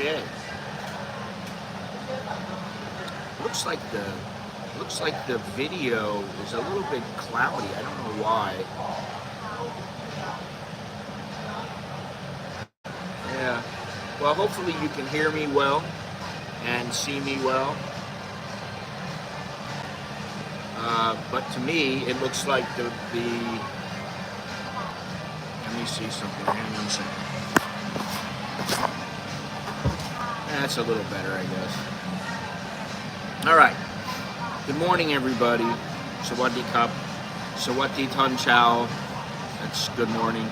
Okay. Looks like the video is a little bit cloudy. I don't know why. Yeah. Well, hopefully you can hear me well and see me well. But to me, it looks like the. Let me see something. Hang on a second. That's a little better, I guess. All right. Good morning, everybody. Sawadee Cup. Sawati Tan Chow. That's good morning.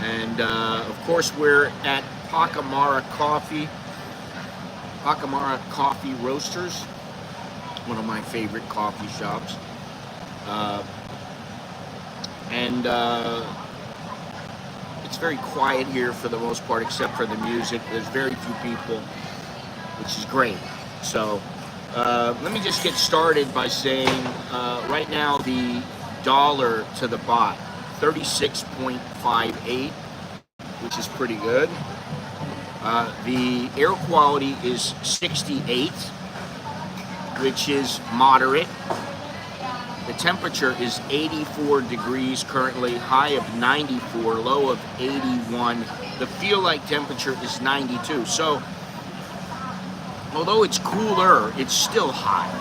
And of course, we're at Pacamara Coffee. Pacamara Coffee Roasters. One of my favorite coffee shops. It's very quiet here for the most part, except for the music. There's very few people, which is great. So let me just get started by saying right now the dollar to the baht, 36.58, which is pretty good. The air quality is 68, which is moderate. The temperature is 84 degrees currently, high of 94, low of 81. The feel-like temperature is 92. So, although it's cooler, it's still hot.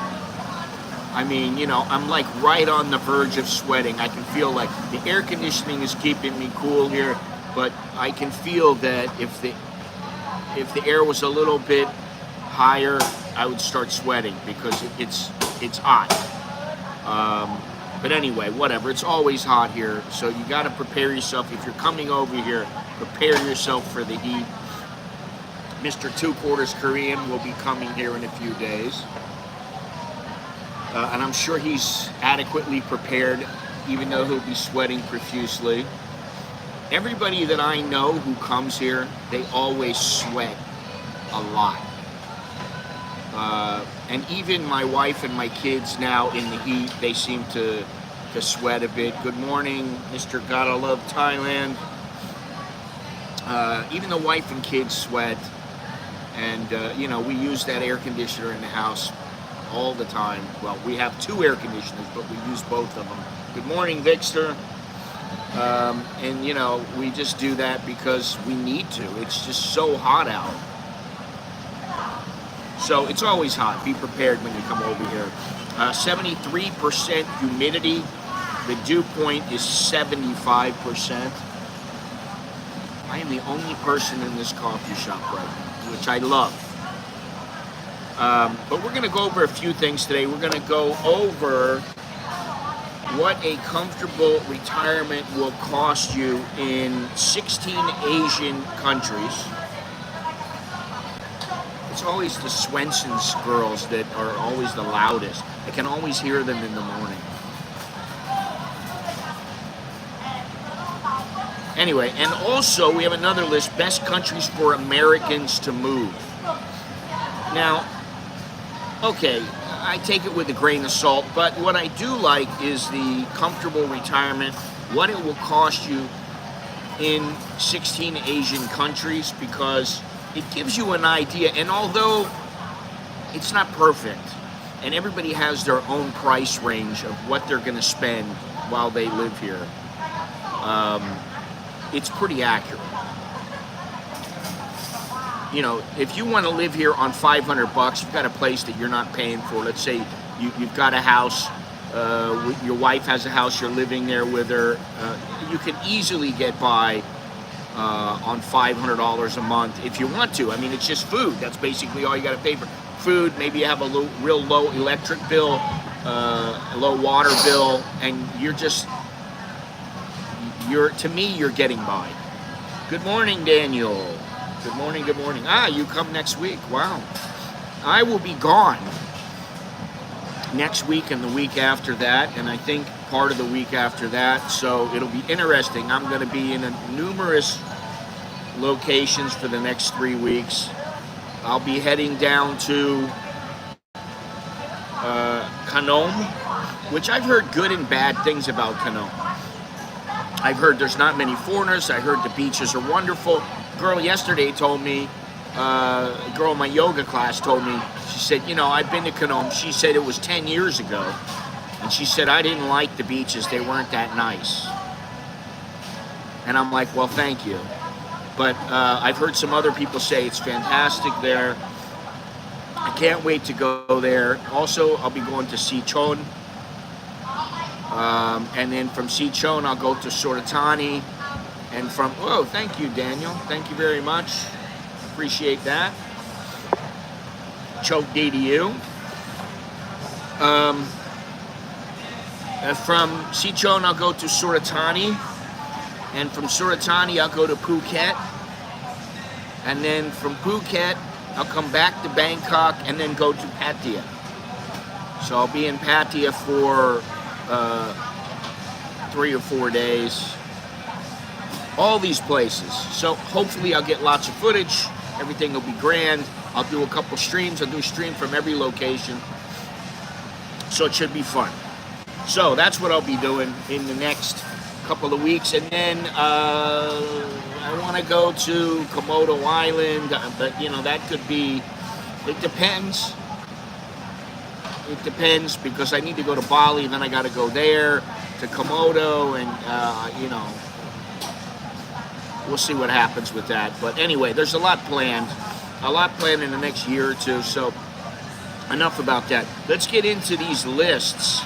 I mean, you know, I'm like right on the verge of sweating. I can feel like the air conditioning is keeping me cool here, but I can feel that if the air was a little bit higher, I would start sweating because it's hot. But anyway, whatever. It's always hot here, so you got to prepare yourself. If you're coming over here, prepare yourself for the heat. Mr. Two Quarters Korean will be coming here in a few days. And I'm sure he's adequately prepared, even though he'll be sweating profusely. Everybody that I know who comes here, they always sweat a lot. And even my wife and my kids now in the heat, they seem to sweat a bit. Good morning, Mr. Gotta Love Thailand. Even the wife and kids sweat. And, you know, we use that air conditioner in the house all the time. Well, we have two air conditioners, but we use both of them. Good morning, Vixter. And, you know, we just do that because we need to. It's just so hot out. So it's always hot. Be prepared when you come over here. 73% humidity. The dew point is 75%. I am the only person in this coffee shop right now, which I love. But we're going to go over a few things today. We're going to go over what a comfortable retirement will cost you in 16 Asian countries. It's always the Swenson's girls that are always the loudest. I can always hear them in the morning. Anyway, and also we have another list, best countries for Americans to move. Now, okay, I take it with a grain of salt, but what I do like is the comfortable retirement, what it will cost you in 16 Asian countries, because it gives you an idea. And although it's not perfect, and everybody has their own price range of what they're going to spend while they live here, it's pretty accurate. You know, if you want to live here on $500, you've got a place that you're not paying for. Let's say you've got a house, your wife has a house, you're living there with her. You can easily get by on $500 a month if you want to. I mean, it's just food. That's basically all you got to pay for. Food, maybe you have a real low electric bill, a low water bill, and to me, you're getting by. Good morning, Daniel. Good morning, good morning. You come next week. Wow. I will be gone next week and the week after that, and I think part of the week after that, so it'll be interesting. I'm going to be in numerous locations for the next 3 weeks. I'll be heading down to Canon, which I've heard good and bad things about Canon. I've heard there's not many foreigners. I heard the beaches are wonderful. Girl yesterday told me a girl in my yoga class told me, she said, you know, I've been to Canome. She said it was 10 years ago. And she said, I didn't like the beaches. They weren't that nice. And I'm like, well, thank you. But I've heard some other people say it's fantastic there. I can't wait to go there. Also, I'll be going to Sichon. And then from Sichon, I'll go to Soratani. And from, whoa, thank you, Daniel. Thank you very much. Appreciate that. Choke D to you. From Sichon, I'll go to Soratani. And from Soratani, I'll go to Phuket. And then from Phuket, I'll come back to Bangkok and then go to Pattaya. So I'll be in Pattaya for 3 or 4 days. All these places. So hopefully I'll get lots of footage. Everything will be grand. I'll do a couple streams. I'll do a stream from every location. So it should be fun. So that's what I'll be doing in the next couple of weeks. And then I want to go to Komodo Island. But, you know, that could be... It depends. It depends because I need to go to Bali. Then I got to go there to Komodo. And, you know... We'll see what happens with that. But anyway, there's a lot planned. A lot planned in the next year or two. So enough about that. Let's get into these lists.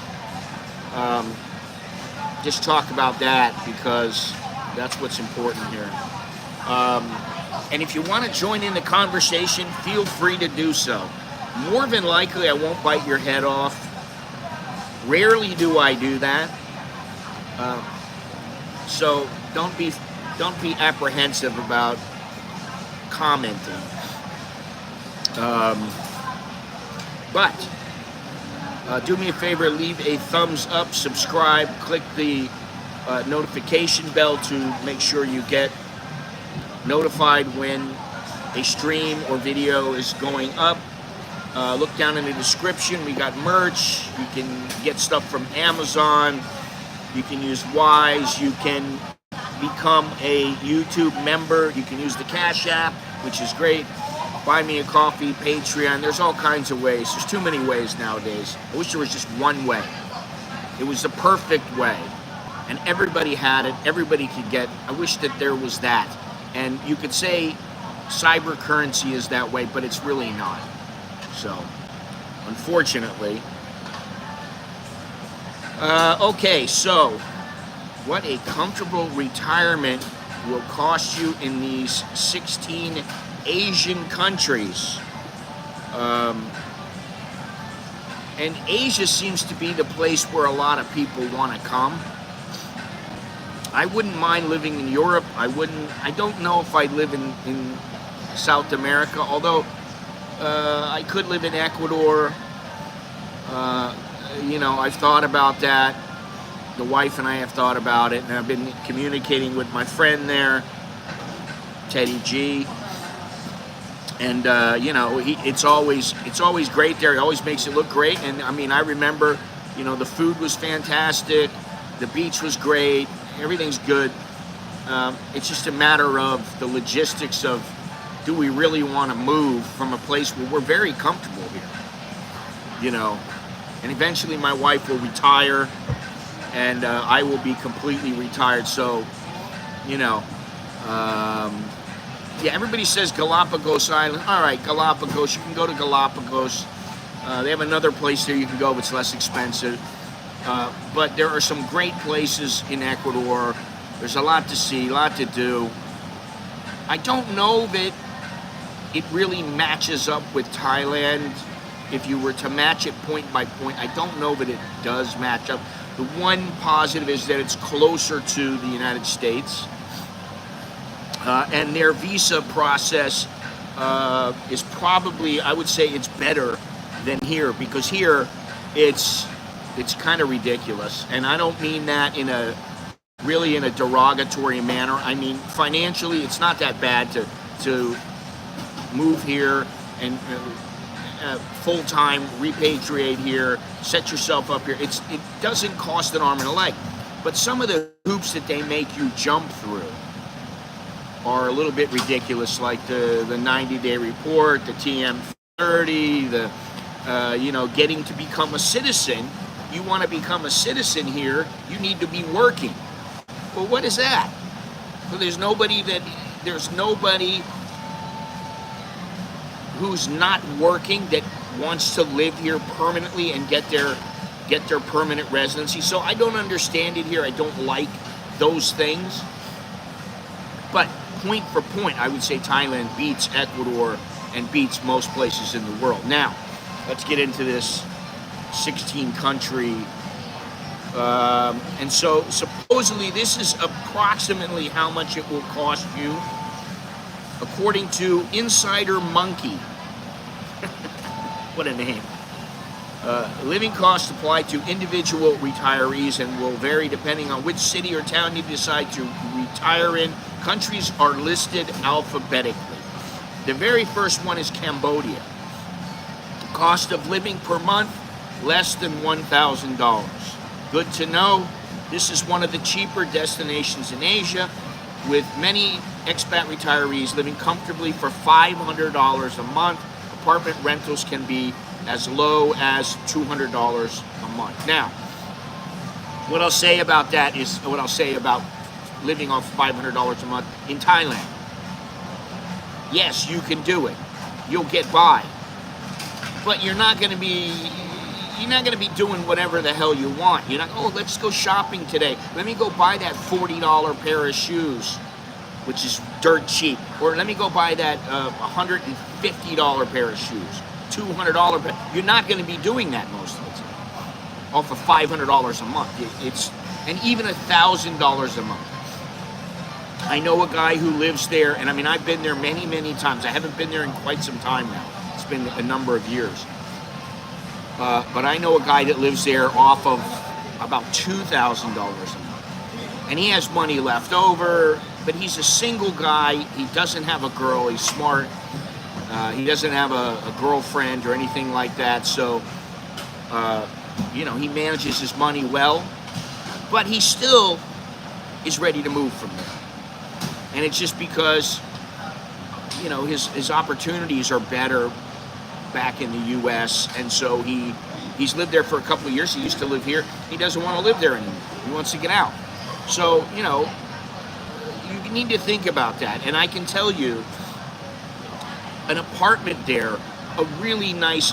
Just talk about that because that's what's important here. And if you want to join in the conversation, feel free to do so. More than likely, I won't bite your head off. Rarely do I do that. So don't be apprehensive about commenting. But do me a favor, leave a thumbs up, subscribe, click the notification bell to make sure you get notified when a stream or video is going up. Look down in the description. We got merch. You can get stuff from Amazon. You can use Wise. You can become a YouTube member. You can use the Cash App, which is great. Buy me a coffee, Patreon. There's all kinds of ways. There's too many ways nowadays. I wish there was just one way. It was the perfect way. And everybody had it. Everybody could get. I wish that there was that. And you could say cyber currency is that way, but it's really not. So, unfortunately. Okay, so what a comfortable retirement will cost you in these 16 Asian countries. And Asia seems to be the place where a lot of people want to come. I wouldn't mind living in Europe. I don't know if I'd live in South America, although I could live in Ecuador. You know, I've thought about that. The wife and I have thought about it, and I've been communicating with my friend there, Teddy G. And you know, it's always great there. He always makes it look great. And I mean, I remember, you know, the food was fantastic, the beach was great, everything's good. It's just a matter of the logistics of, do we really want to move from a place where we're very comfortable here, you know? And eventually, my wife will retire. And I will be completely retired. So, you know, yeah, everybody says Galapagos Island. All right, Galapagos, you can go to Galapagos. They have another place there you can go, but it's less expensive. But there are some great places in Ecuador. There's a lot to see, a lot to do. I don't know that it really matches up with Thailand. If you were to match it point by point, I don't know that it does match up. The one positive is that it's closer to the United States. And their visa process is probably, I would say it's better than here, because here it's kind of ridiculous. And I don't mean that in a derogatory manner. I mean, financially, it's not that bad to move here and full-time, repatriate here, set yourself up here. It doesn't cost an arm and a leg. But some of the hoops that they make you jump through, are a little bit ridiculous, like the 90-day report, the TM30, the getting to become a citizen. You want to become a citizen here, you need to be working. Well, what is that? Well, there's nobody who's not working that wants to live here permanently and get their permanent residency. So I don't understand it here. I don't like those things. But point for point, I would say Thailand beats Ecuador and beats most places in the world. Now, let's get into this 16 country. And so supposedly this is approximately how much it will cost you, according to Insider Monkey. What a name. Living costs apply to individual retirees and will vary depending on which city or town you decide to retire in. Countries are listed alphabetically. The very first one is Cambodia. Cost of living per month, less than $1,000. Good to know. This is one of the cheaper destinations in Asia, with many expat retirees living comfortably for $500 a month. Apartment rentals can be as low as $200 a month. Now, what I'll say about that is what I'll say about living off $500 a month in Thailand. Yes, you can do it. You'll get by. But you're not going to be doing whatever the hell you want. You're not, oh, let's go shopping today. Let me go buy that $40 pair of shoes, which is dirt cheap. Or let me go buy that $150 pair of shoes, $200 pair. You're not going to be doing that most of the time. Off of $500 a month. And even $1,000 a month. I know a guy who lives there, and I mean, I've been there many, many times. I haven't been there in quite some time now. It's been a number of years. But I know a guy that lives there off of about $2,000 a month. And he has money left over, but he's a single guy. He doesn't have a girl. He's smart. He doesn't have a girlfriend or anything like that. So, he manages his money well. But he still is ready to move from there. And it's just because, his opportunities are better back in the U.S. And so he's lived there for a couple of years. He used to live here. He doesn't want to live there anymore. He wants to get out. So, you need to think about that. And I can tell you, an apartment there, a nice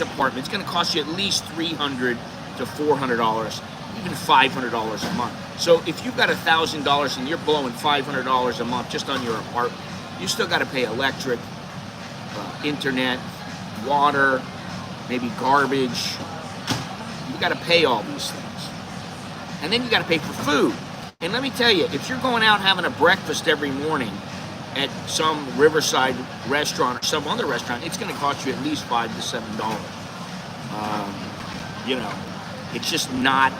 apartment, it's going to cost you at least $300 to $400, even $500 a month. So if you've got $1,000 and you're blowing $500 a month just on your apartment, you still got to pay electric, internet, water, maybe garbage. You got to pay all these things. And then you got to pay for food. And let me tell you, if you're going out having a breakfast every morning at some riverside restaurant or some other restaurant, it's going to cost you at least $5 to $7. It's just not.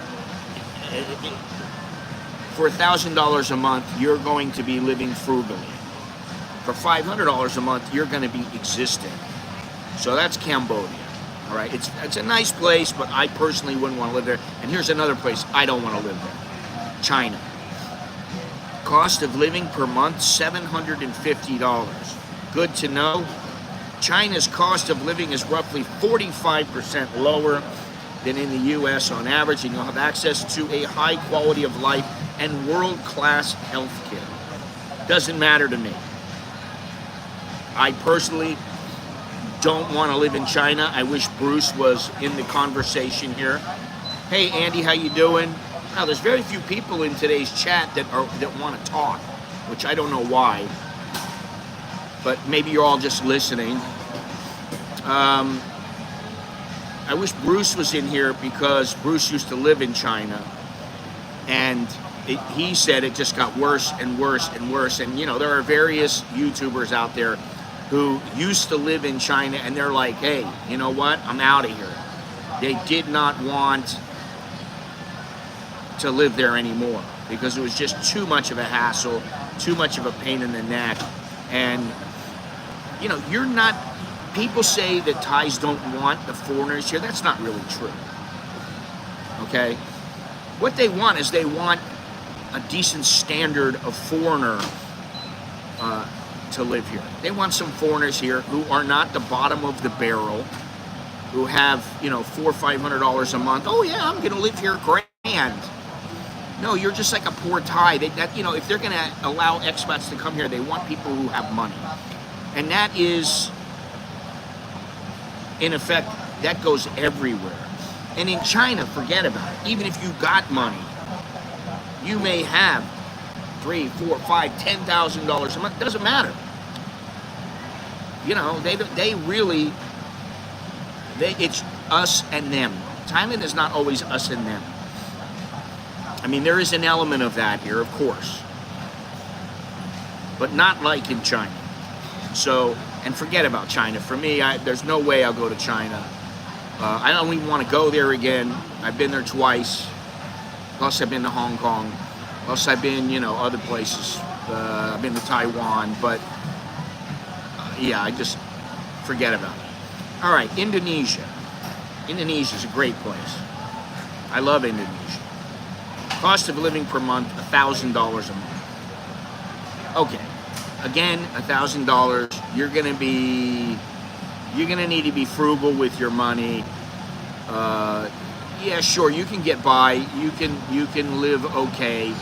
For $1,000 a month, you're going to be living frugally. For $500 a month, you're going to be existing. So that's Cambodia. All right, it's a nice place, but I personally wouldn't want to live there. And here's another place I don't want to live there. China. Cost of living per month, $750. Good to know. China's cost of living is roughly 45% lower than in the U.S. on average, and you'll have access to a high quality of life and world-class health care. Doesn't matter to me. I personally don't want to live in China. I wish Bruce was in the conversation here. Hey, Andy, how you doing? Now, there's very few people in today's chat that want to talk, which I don't know why, but maybe you're all just listening. I wish Bruce was in here because Bruce used to live in China, and he said it just got worse and worse and worse. And there are various YouTubers out there who used to live in China, and they're like, hey, you know what? I'm out of here. They did not want to live there anymore because it was just too much of a hassle, too much of a pain in the neck. And you're not. People say that Thais don't want the foreigners here. That's not really true. Okay? What they want is they want a decent standard of foreigner to live here. They want some foreigners here who are not the bottom of the barrel, who have, you know, $400 or $500 a month. Oh yeah, I'm going to live here grand. No, you're just like a poor Thai. You know, if they're going to allow expats to come here, they want people who have money, and that is, in effect, that goes everywhere. And in China, forget about it. Even if you got money, you may have $3,000, $4,000, $5,000, $10,000 a month. Doesn't matter. You know, they really, it's us and them. Thailand is not always us and them. I mean, there is an element of that here, of course, but not like in China. So, and forget about China. For me, there's no way I'll go to China. I don't even want to go there again. I've been there twice. Plus, I've been to Hong Kong. Plus, I've been, you know, other places. I've been to Taiwan. But, yeah, I just forget about it. All right, Indonesia. Indonesia is a great place. I love Indonesia. Cost of living per month, $1,000 a month. Okay, again, $1,000. You're gonna need to be frugal with your money. Yeah, sure, you can get by. You can live okay.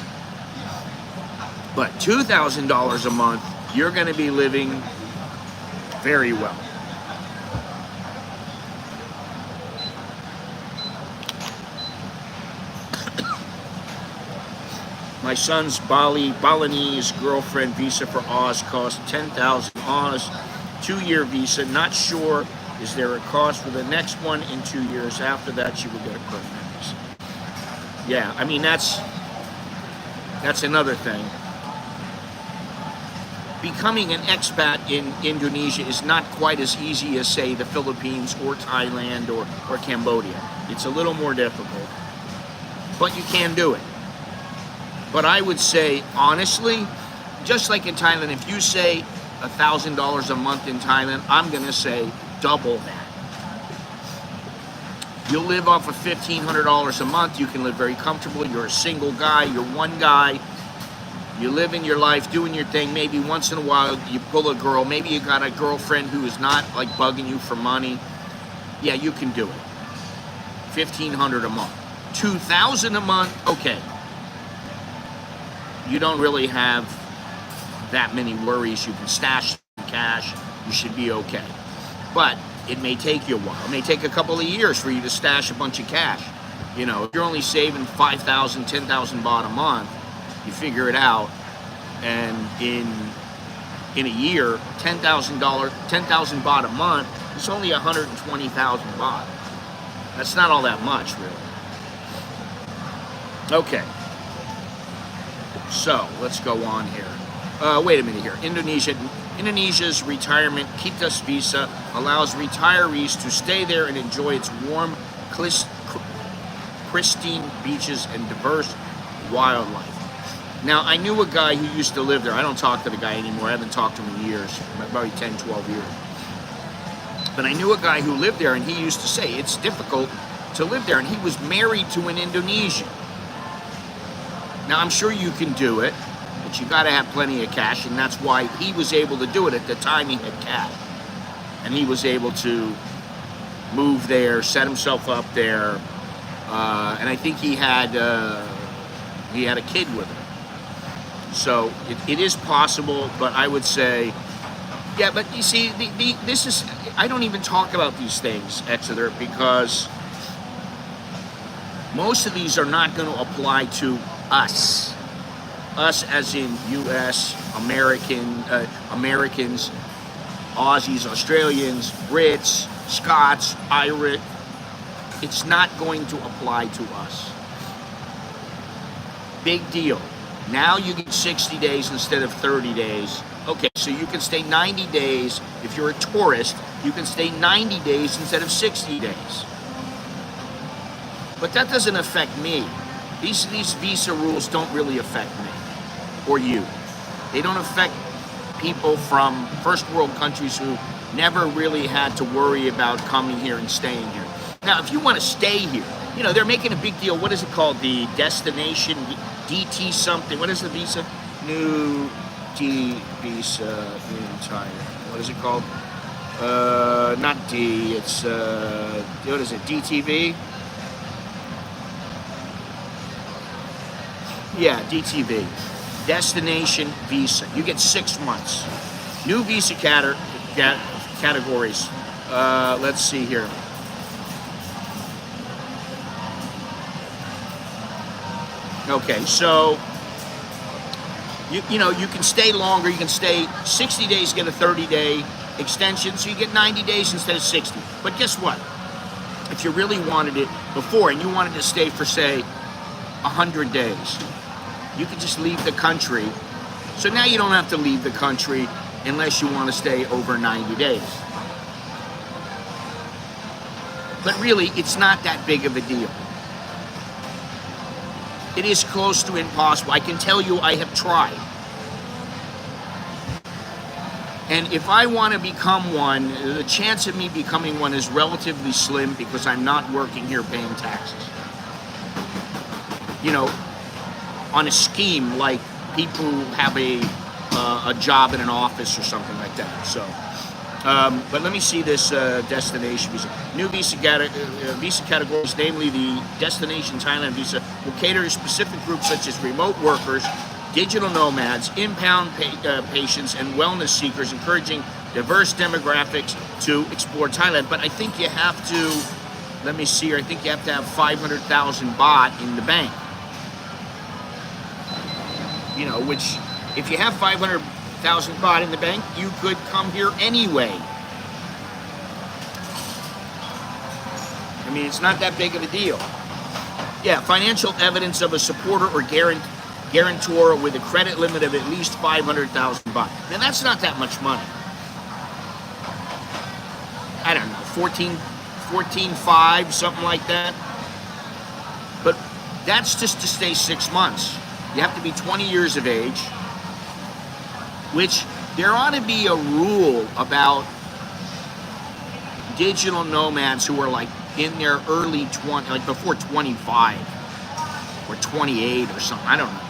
But $2,000 a month, you're gonna be living very well. My son's Balinese girlfriend visa for Oz cost 10,000 Oz, 2-year visa. Not sure, is there a cost for the next one in 2 years? After that, she will get a permanent visa. Yeah, I mean, that's another thing. Becoming an expat in Indonesia is not quite as easy as, say, the Philippines or Thailand or Cambodia. It's a little more difficult, but you can do it. But I would say, honestly, just like in Thailand, if you say $1,000 a month in Thailand, I'm going to say double that. You'll live off of $1,500 a month. You can live very comfortable. You're a single guy. You're one guy. You live in your life, doing your thing. Maybe once in a while you pull a girl. Maybe you got a girlfriend who is not like bugging you for money. Yeah, you can do it. $1,500 a month. $2,000 a month, okay. You don't really have that many worries. You can stash some cash. You should be okay. But it may take you a while. It may take a couple of years for you to stash a bunch of cash. You know, if you're only saving 5,000, 10,000 baht a month, you figure it out, and in a year, $10,000 baht a month, it's only 120,000 baht. That's not all that much, really. Okay. So, let's go on here. Wait a minute here. Indonesia's retirement Kitas visa allows retirees to stay there and enjoy its warm, pristine beaches and diverse wildlife. Now, I knew a guy who used to live there. I don't talk to the guy anymore. I haven't talked to him in years, probably 10, 12 years. But I knew a guy who lived there, and he used to say it's difficult to live there, and he was married to an Indonesian. Now, I'm sure you can do it, but you got to have plenty of cash, and that's why he was able to do it. At the time, he had cash, and he was able to move there, set himself up there, and I think he had a kid with him. So it is possible, but I would say, yeah. But you see, this is, I don't even talk about these things, Exeter, because most of these are not going to apply to us. Us as in U.S., Americans, Aussies, Australians, Brits, Scots, Irish. It's not going to apply to us. Big deal. Now you get 60 days instead of 30 days. Okay, so you can stay 90 days. If you're a tourist, you can stay 90 days instead of 60 days. But that doesn't affect me. These visa rules don't really affect me or you. They don't affect people from first world countries who never really had to worry about coming here and staying here. Now, if you want to stay here, you know, they're making a big deal. What is it called? The destination DT something. What is the visa? New D visa in Thailand. What is it called? Not D. It's what is it? DTV. Yeah, DTV. Destination visa. You get 6 months. New visa categories. Let's see here. Okay, so you know, you can stay longer. You can stay 60 days, get a 30-day extension, so you get 90 days instead of 60. But guess what? If you really wanted it before and you wanted to stay for, say, 100 days, you could just leave the country. So now you don't have to leave the country unless you want to stay over 90 days. But really, it's not that big of a deal. It is close to impossible. I can tell you I have tried. And if I want to become one, the chance of me becoming one is relatively slim because I'm not working here paying taxes. You know, on a scheme like people who have a job in an office or something like that. So, but let me see this destination visa. New visa categories, namely the Destination Thailand visa, will cater to specific groups such as remote workers, digital nomads, impound patients, and wellness seekers, encouraging diverse demographics to explore Thailand. But I think you have to, let me see here, I think you have to have 500,000 baht in the bank. You know, which, if you have 500,000 baht in the bank, you could come here anyway. I mean, it's not that big of a deal. Yeah, financial evidence of a supporter or guarantor with a credit limit of at least 500,000 baht. Now, that's not that much money. I don't know, 14.5, something like that. But that's just to stay 6 months. You have to be 20 years of age, which there ought to be a rule about digital nomads who are like in their early 20s, like before 25 or 28 or something, I don't know.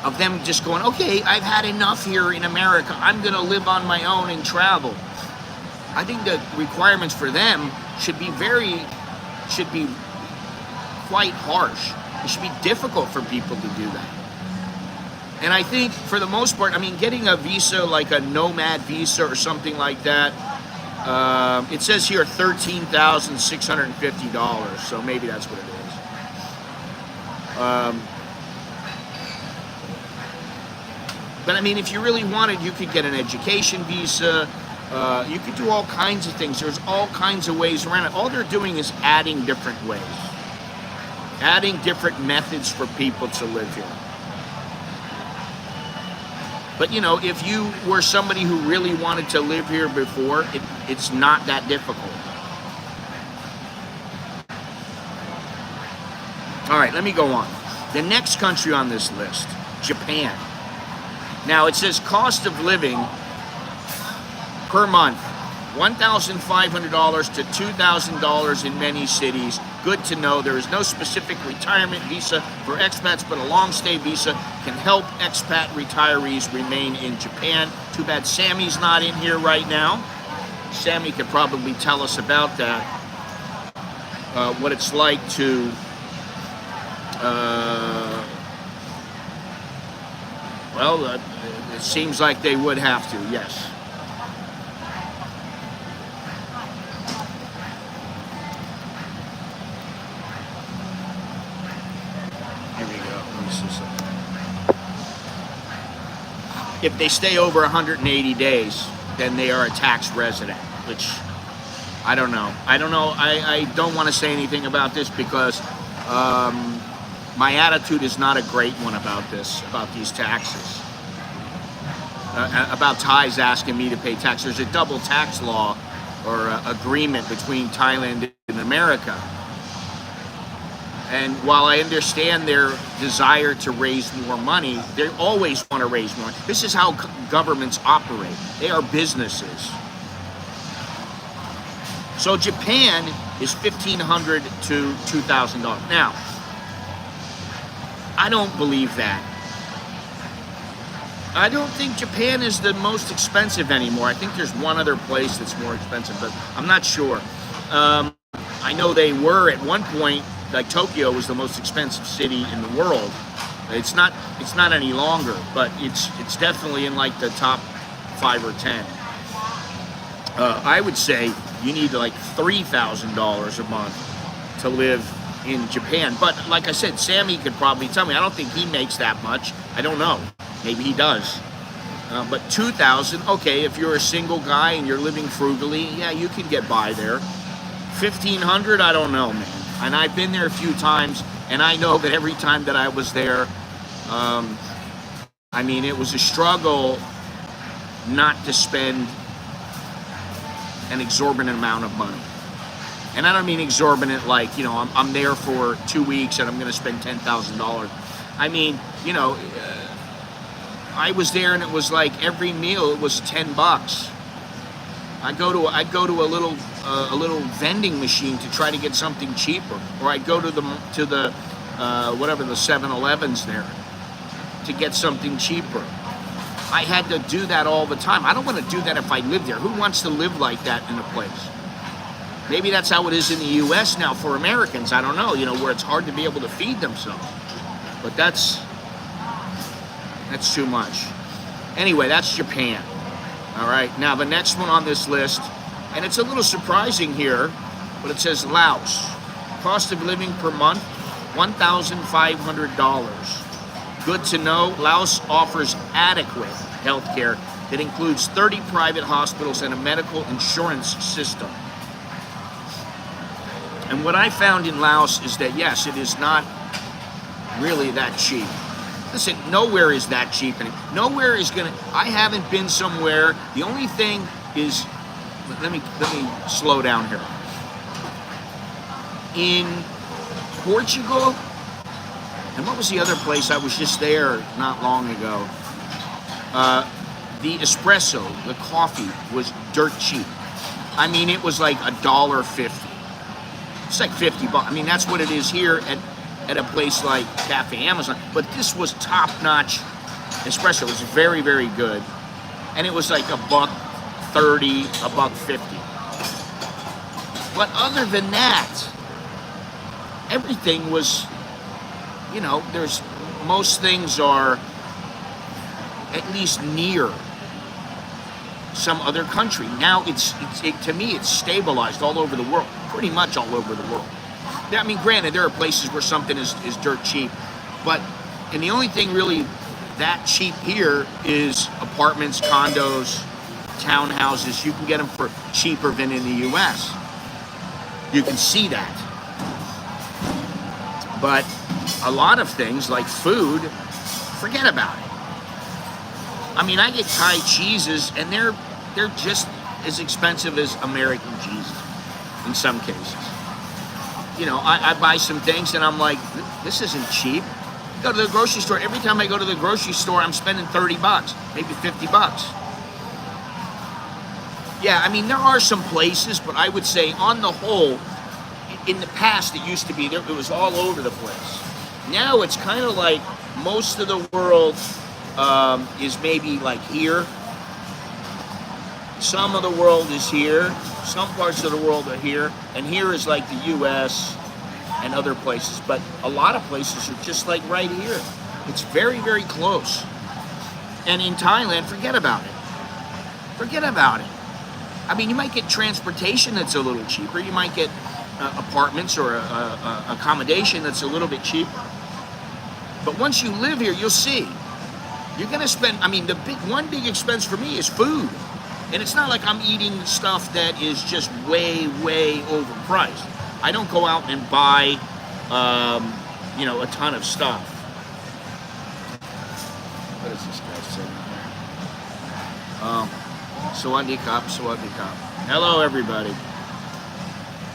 Of them just going, okay, I've had enough here in America. I'm going to live on my own and travel. I think the requirements for them should be quite harsh. It should be difficult for people to do that. And I think for the most part, I mean, getting a visa like a nomad visa or something like that, it says here $13,650, so maybe that's what it is. But I mean, if you really wanted, you could get an education visa. You could do all kinds of things. There's all kinds of ways around it. All they're doing is adding different ways, adding different methods for people to live here. But you know, if you were somebody who really wanted to live here before, it's not that difficult. All right, let me go on. The next country on this list, Japan. Now it says cost of living per month, $1,500 to $2,000 in many cities. Good to know. There is no specific retirement visa for expats, but a long-stay visa can help expat retirees remain in Japan. Too bad Sammy's not in here right now. Sammy could probably tell us about that, what it's like to it seems like they would have to, yes. Here we go. Let me see something. If they stay over 180 days, then they are a tax resident, which I don't know. I don't want to say anything about this because my attitude is not a great one about these taxes. About Thais asking me to pay tax. There's a double tax law or agreement between Thailand and America. And while I understand their desire to raise more money, they always want to raise more. This is how governments operate. They are businesses. So Japan is $1,500 to $2,000. Now, I don't believe that. I don't think Japan is the most expensive anymore. I think there's one other place that's more expensive, but I'm not sure. I know they were at one point, like Tokyo was the most expensive city in the world. It's not any longer, but it's definitely in like the top 5 or 10. I would say you need like $3,000 a month to live in Japan. But like I said, Sammy could probably tell me. I don't think he makes that much. I don't know. Maybe he does. But 2,000, okay, if you're a single guy and you're living frugally, yeah, you can get by there. 1,500, I don't know, man. And I've been there a few times, and I know that every time that I was there, I mean, it was a struggle not to spend an exorbitant amount of money. And I don't mean exorbitant like, you know, I'm there for 2 weeks and I'm going to spend $10,000. I mean, you know, I was there and it was like every meal it was $10. I'd go to a little vending machine to try to get something cheaper, or I'd go to the whatever the 7-Elevens there to get something cheaper. I had to do that all the time. I don't want to do that if I lived there. Who wants to live like that in a place? Maybe that's how it is in the U.S. now for Americans. I don't know, you know, where it's hard to be able to feed themselves. But that's too much. Anyway, that's Japan. All right, now the next one on this list, and it's a little surprising here, but it says Laos. Cost of living per month, $1,500. Good to know, Laos offers adequate health care that includes 30 private hospitals and a medical insurance system. And what I found in Laos is that, yes, it is not really that cheap. Listen, nowhere is that cheap. And nowhere is gonna, I haven't been somewhere, the only thing is, let me slow down here. In Portugal, and what was the other place? I was just there not long ago. The espresso, the coffee, was dirt cheap. I mean, it was like $1.50. It's like 50 bucks. I mean, that's what it is here at a place like Cafe Amazon. But this was top-notch espresso. It was very, very good. And it was like $1.30, $1.50. But other than that, everything was, you know, most things are at least near some other country. Now to me, it's stabilized all over the world, pretty much all over the world. I mean, granted, there are places where something is dirt cheap, and the only thing really that cheap here is apartments, condos, townhouses. You can get them for cheaper than in the U.S. You can see that. But a lot of things like food, forget about it. I mean, I get Thai cheeses, and they're just as expensive as American cheeses in some cases. You know, I buy some things, and I'm like, this isn't cheap. Go to the grocery store. Every time I go to the grocery store, I'm spending 30 bucks, maybe 50 bucks. Yeah, I mean, there are some places, but I would say on the whole, in the past, it used to be, it was all over the place. Now it's kind of like most of the world is maybe like here. Some of the world is here. Some parts of the world are here. And here is like the U.S. and other places. But a lot of places are just like right here. It's very, very close. And in Thailand, forget about it. Forget about it. I mean, you might get transportation that's a little cheaper. You might get apartments or accommodation that's a little bit cheaper. But once you live here, you'll see. You're going to spend, I mean, one big expense for me is food. And it's not like I'm eating stuff that is just way, way overpriced. I don't go out and buy, you know, a ton of stuff. What is this guy saying? Sawadee Kap, Sawadee Kap. Hello, everybody.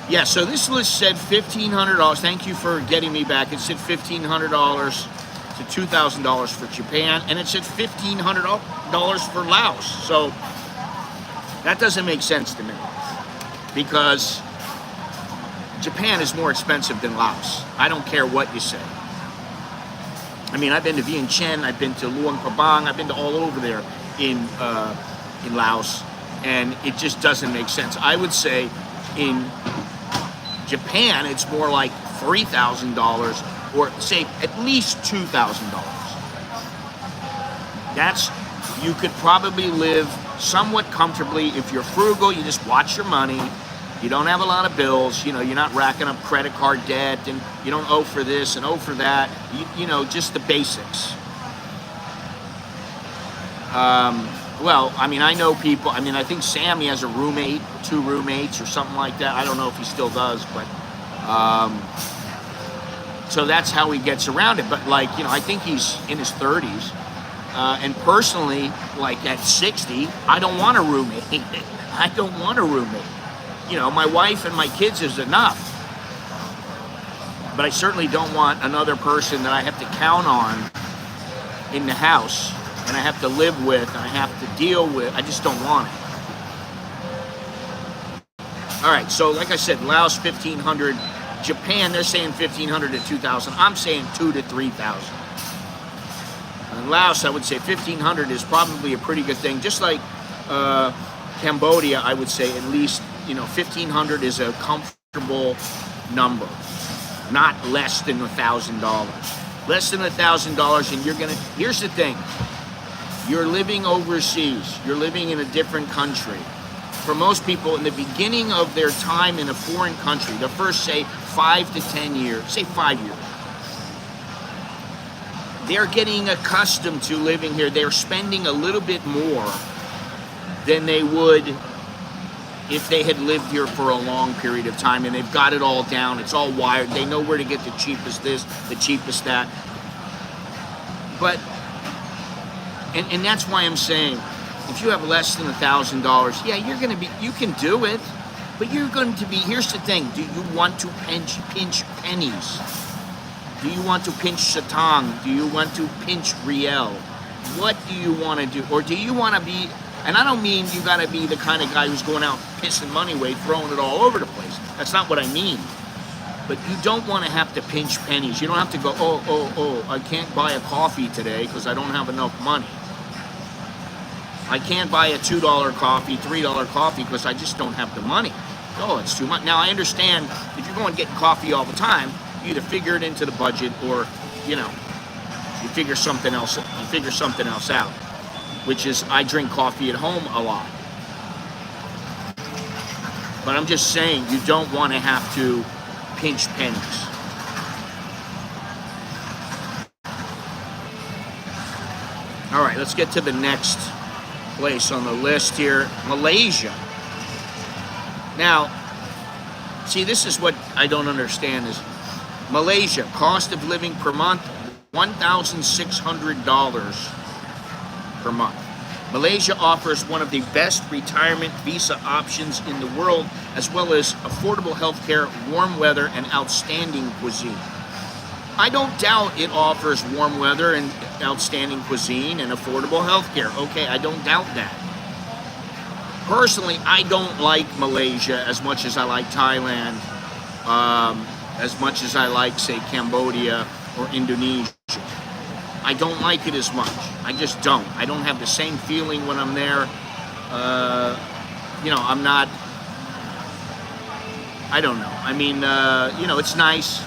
Yeah, so this list said $1,500. Thank you for getting me back. It said $1,500 to $2,000 for Japan, and it said $1,500 for Laos. So that doesn't make sense to me, because Japan is more expensive than Laos. I don't care what you say. I mean, I've been to Vientiane, I've been to Luang Prabang, I've been to all over there in Laos, and it just doesn't make sense. I would say in Japan, it's more like $3,000, or say at least $2,000. That's, you could probably live somewhat comfortably if you're frugal. You just watch your money. You don't have a lot of bills. You know, you're not racking up credit card debt, and you don't owe for this and owe for that. You know, just the basics. Well, I mean, I know people. I mean, I think Sammy has a roommate, 2 roommates, or something like that. I don't know if he still does, but so that's how he gets around it. But like, you know, I think he's in his 30s. And personally, like at 60, I don't want a roommate. I don't want a roommate. You know, my wife and my kids is enough. But I certainly don't want another person that I have to count on in the house, and I have to live with, and I have to deal with. I just don't want it. All right, so like I said, Laos 1,500. Japan, they're saying 1,500 to 2,000. I'm saying 2,000 to 3,000. In Laos, I would say 1,500 is probably a pretty good thing. Just like Cambodia, I would say at least, you know, 1,500 is a comfortable number, not less than $1,000. Less than $1,000, and you're gonna. Here's the thing: you're living overseas. You're living in a different country. For most people, in the beginning of their time in a foreign country, the first, say, 5 to 10 years, say 5 years. They're getting accustomed to living here. They're spending a little bit more than they would if they had lived here for a long period of time, and they've got it all down. It's all wired. They know where to get the cheapest this, the cheapest that. But, and that's why I'm saying, if you have less than $1,000, yeah, you're going to be, you can do it, but you're going to be, here's the thing, do you want to pinch pennies? Do you want to pinch satang? Do you want to pinch riel? What do you want to do? Or do you want to be, and I don't mean you got to be the kind of guy who's going out pissing money away, throwing it all over the place. That's not what I mean. But you don't want to have to pinch pennies. You don't have to go, oh, I can't buy a coffee today because I don't have enough money. I can't buy a $2 coffee, $3 coffee because I just don't have the money. Oh, it's too much. Now, I understand if you're going to get coffee all the time, you either figure it into the budget, or, you know, you figure something else out, which is I drink coffee at home a lot. But I'm just saying, you don't want to have to pinch pennies. All right, let's get to the next place on the list here, Malaysia. Now, see, this is what I don't understand is Malaysia, cost of living per month, $1,600 per month. Malaysia offers one of the best retirement visa options in the world, as well as affordable healthcare, warm weather, and outstanding cuisine. I don't doubt it offers warm weather and outstanding cuisine and affordable healthcare. Okay, I don't doubt that. Personally, I don't like Malaysia as much as I like Thailand, as much as I like, say, Cambodia or Indonesia. I don't like it as much. I just don't. I don't have the same feeling when I'm there. You know, I'm not, I don't know. I mean, you know, it's nice,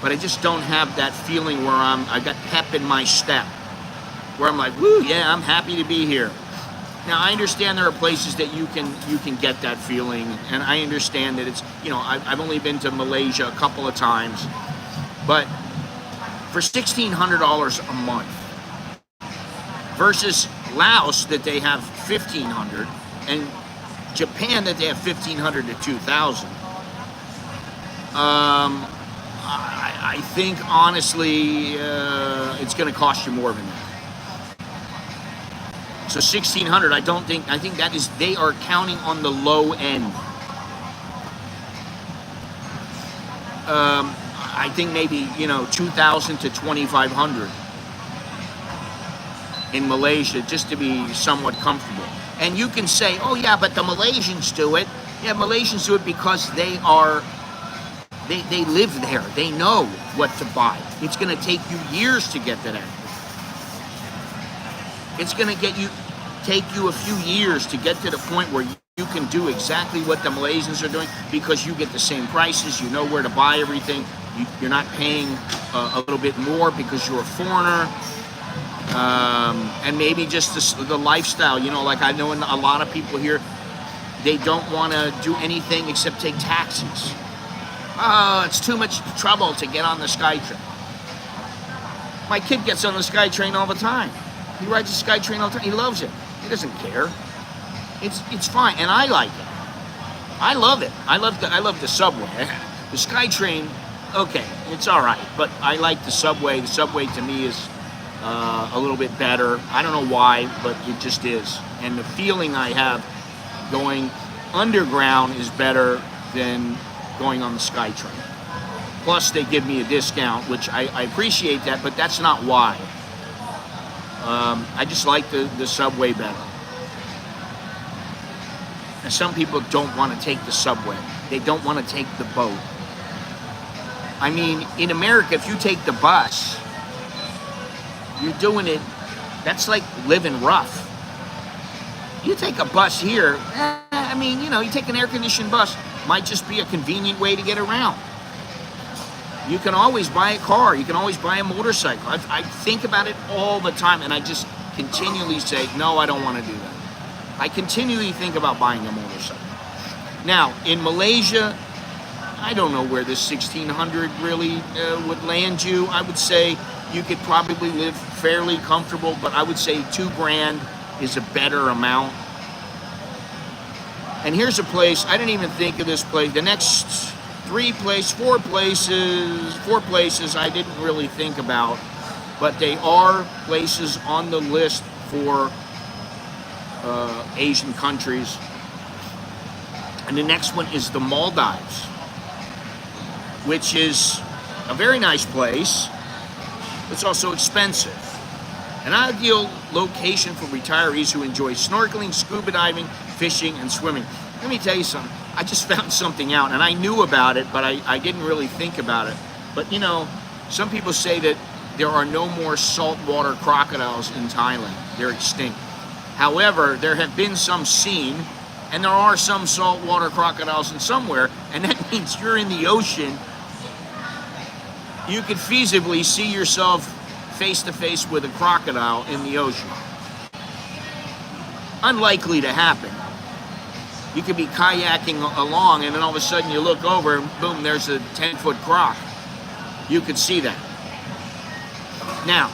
but I just don't have that feeling where I got pep in my step, where I'm like, woo, yeah, I'm happy to be here. Now, I understand there are places that you can get that feeling, and I understand that it's, you know, I've only been to Malaysia a couple of times, but for $1,600 a month versus Laos that they have $1,500, and Japan that they have $1,500 to $2,000. I think honestly, it's going to cost you more than that. So 1,600, I think that is, they are counting on the low end. I think maybe, you know, 2,000 to 2,500 in Malaysia, just to be somewhat comfortable. And you can say, oh yeah, but the Malaysians do it. Yeah, Malaysians do it because they They live there. They know what to buy. It's going to take you years to get to that. It's going to take you a few years to get to the point where you can do exactly what the Malaysians are doing, because you get the same prices. You know where to buy everything. You're not paying a little bit more because you're a foreigner. And maybe just the lifestyle, you know, like I know a lot of people here, they don't want to do anything except take taxis. It's too much trouble to get on the SkyTrain. My kid gets on the SkyTrain all the time. He rides the SkyTrain all the time. He loves it. He doesn't care. It's fine, and I like it. I love it. I love the subway. The SkyTrain, okay, it's all right, but I like the subway. The subway to me is a little bit better. I don't know why, but it just is. And the feeling I have going underground is better than going on the SkyTrain. Plus, they give me a discount, which I appreciate that, but that's not why. I just like the subway better. And some people don't want to take the subway. They don't want to take the boat. I mean, in America, if you take the bus, you're doing it, that's like living rough. You take a bus here, I mean, you know, you take an air-conditioned bus, might just be a convenient way to get around. You can always buy a car. You can always buy a motorcycle. I think about it all the time, and I just continually say, no, I don't want to do that. I continually think about buying a motorcycle. Now, in Malaysia, I don't know where this 1,600 really would land you. I would say you could probably live fairly comfortable, but I would say $2,000 is a better amount. And here's a place, I didn't even think of this place. The next four places I didn't really think about, but they are places on the list for Asian countries. And the next one is the Maldives, which is a very nice place. It's also expensive. An ideal location for retirees who enjoy snorkeling, scuba diving, fishing, and swimming. Let me tell you something. I just found something out, and I knew about it, but I didn't really think about it. But, you know, some people say that there are no more saltwater crocodiles in Thailand. They're extinct. However, there have been some seen, and there are some saltwater crocodiles in somewhere, and that means you're in the ocean. You could feasibly see yourself face to face with a crocodile in the ocean. Unlikely to happen. You could be kayaking along, and then all of a sudden you look over, and boom, there's a 10-foot croc. You could see that. Now,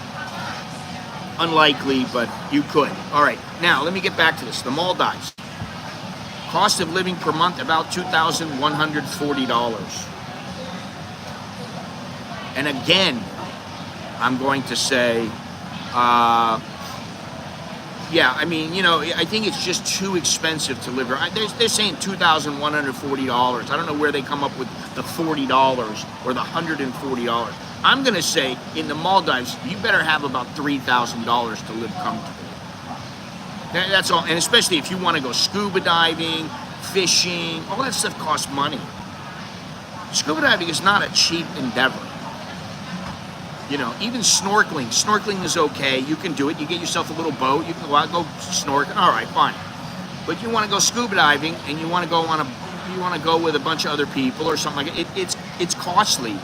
unlikely, but you could. All right, now let me get back to this. The Maldives. Cost of living per month, about $2,140. And again, I'm going to say, yeah, I mean, you know, I think it's just too expensive to live here. They're saying $2,140. I don't know where they come up with the $40 or the $140. I'm going to say in the Maldives, you better have about $3,000 to live comfortably. That's all. And especially if you want to go scuba diving, fishing, all that stuff costs money. Scuba diving is not a cheap endeavor. You know, even snorkeling. Snorkeling is okay. You can do it. You get yourself a little boat. You can go out, go snorkel. All right, fine. But you want to go scuba diving, and you want to go with a bunch of other people or something like it. It's costly.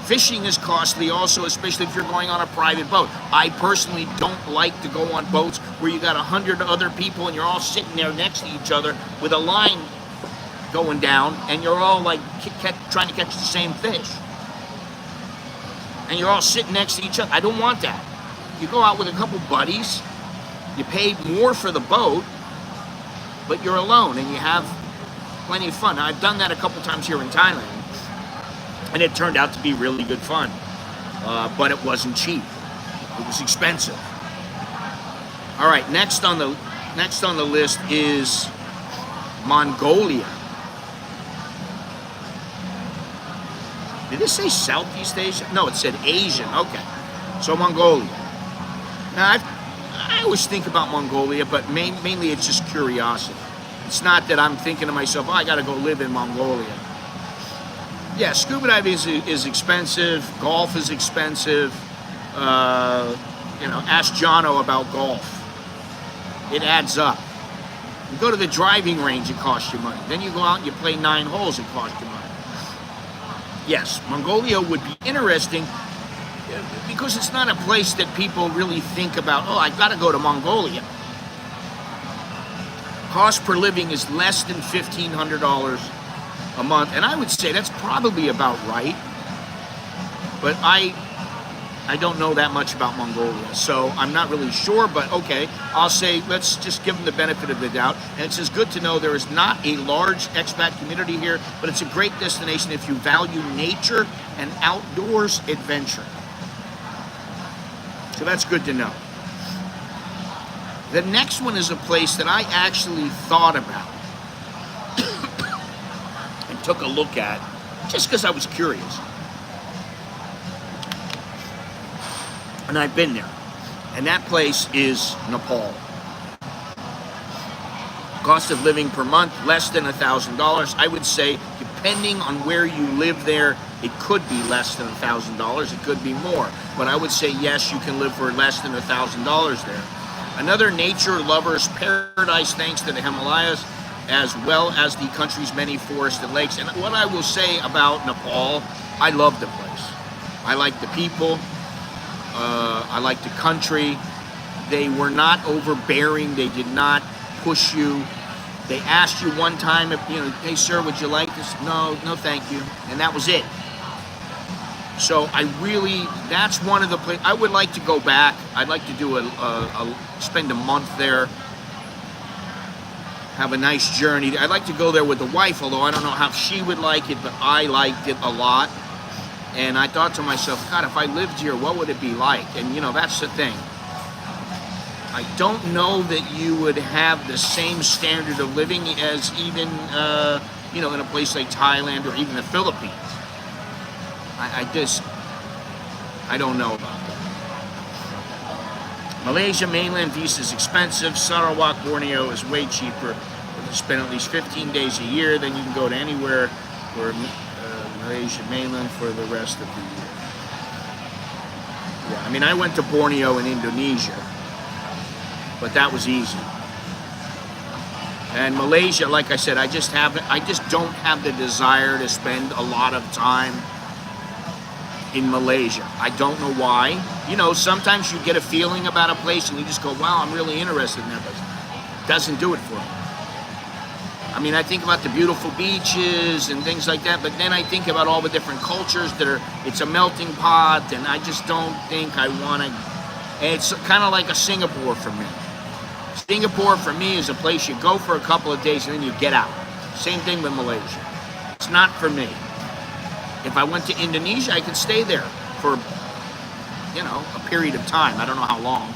Fishing is costly also, especially if you're going on a private boat. I personally don't like to go on boats where you got 100 other people and you're all sitting there next to each other with a line going down, and you're all like trying to catch the same fish. And you're all sitting next to each other. I don't want that. You go out with a couple buddies, you pay more for the boat, but you're alone and you have plenty of fun. Now, I've done that a couple times here in Thailand, and it turned out to be really good fun. But it wasn't cheap. It was expensive. All right, next on the list is Mongolia. Did it say Southeast Asia? No, it said Asian. Okay. So Mongolia. Now, I always think about Mongolia, but mainly it's just curiosity. It's not that I'm thinking to myself, oh, I got to go live in Mongolia. Yeah, scuba diving is expensive. Golf is expensive. Ask Jono about golf. It adds up. You go to the driving range, it costs you money. Then you go out and you play 9 holes, it costs you money. Yes, Mongolia would be interesting because it's not a place that people really think about, oh, I gotta go to Mongolia. Cost per living is less than $1,500 a month, and I would say that's probably about right. But I don't know that much about Mongolia, so I'm not really sure, but okay, I'll say let's just give them the benefit of the doubt. And it's just good to know there is not a large expat community here, but it's a great destination if you value nature and outdoors adventure. So that's good to know. The next one is a place that I actually thought about and took a look at just because I was curious. And I've been there. And that place is Nepal. Cost of living per month, less than $1,000. I would say, depending on where you live there, it could be less than $1,000. It could be more. But I would say, yes, you can live for less than $1,000 there. Another nature lover's paradise thanks to the Himalayas, as well as the country's many forests and lakes. And what I will say about Nepal, I love the place. I like the people. I like the country. They were not overbearing. They did not push you. They asked you one time, if, hey sir, would you like this? No, thank you. And that was it. So that's one of the places, I would like to go back. I'd like to do spend a month there. Have a nice journey. I'd like to go there with the wife, although I don't know how she would like it, but I liked it a lot. And I thought to myself, God, if I lived here, what would it be like? And, that's the thing. I don't know that you would have the same standard of living as even, in a place like Thailand or even the Philippines. I don't know about that. Malaysia mainland visa is expensive. Sarawak, Borneo is way cheaper. If you spend at least 15 days a year, then you can go to anywhere where Malaysia mainland for the rest of the year. Yeah, I went to Borneo in Indonesia, but that was easy. And Malaysia, like I said, I just don't have the desire to spend a lot of time in Malaysia. I don't know why. Sometimes you get a feeling about a place and you just go, wow, I'm really interested in that place. Doesn't do it for me. I think about the beautiful beaches and things like that, but then I think about all the different cultures it's a melting pot, and I just don't think I want to. It's kind of like a Singapore for me. Singapore for me is a place you go for a couple of days and then you get out. Same thing with Malaysia. It's not for me. If I went to Indonesia, I could stay there for, a period of time. I don't know how long.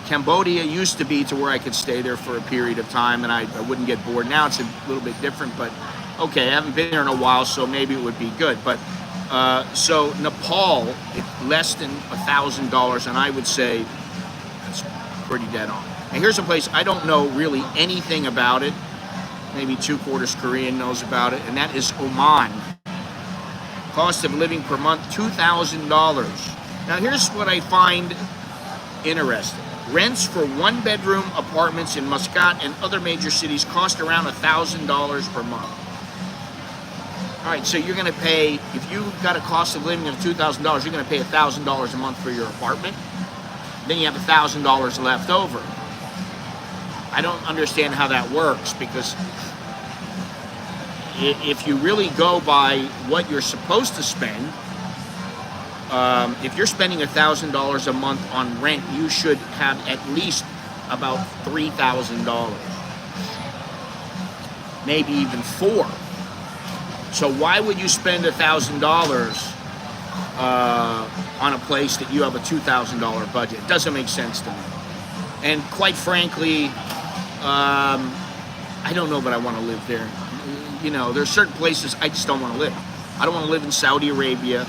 Cambodia used to be to where I could stay there for a period of time and I wouldn't get bored. Now it's a little bit different, but okay, I haven't been there in a while, so maybe it would be good. But so Nepal, less than $1,000, and I would say that's pretty dead on. And here's a place I don't know really anything about it. Maybe 2/4 Korean knows about it, and that is Oman. Cost of living per month, $2,000. Now here's what I find interesting. Rents for 1-bedroom apartments in Muscat and other major cities cost around $1,000 per month. All right, so you're going to pay, if you've got a cost of living of $2,000, you're going to pay $1,000 a month for your apartment. Then you have $1,000 left over. I don't understand how that works, because if you really go by what you're supposed to spend, if you're spending $1,000 a month on rent, you should have at least about $3,000, maybe even $4,000. So why would you spend $1,000 on a place that you have a $2,000 budget? It doesn't make sense to me. And quite frankly, I don't know that I want to live there. There's certain places I just don't want to live. I don't want to live in Saudi Arabia.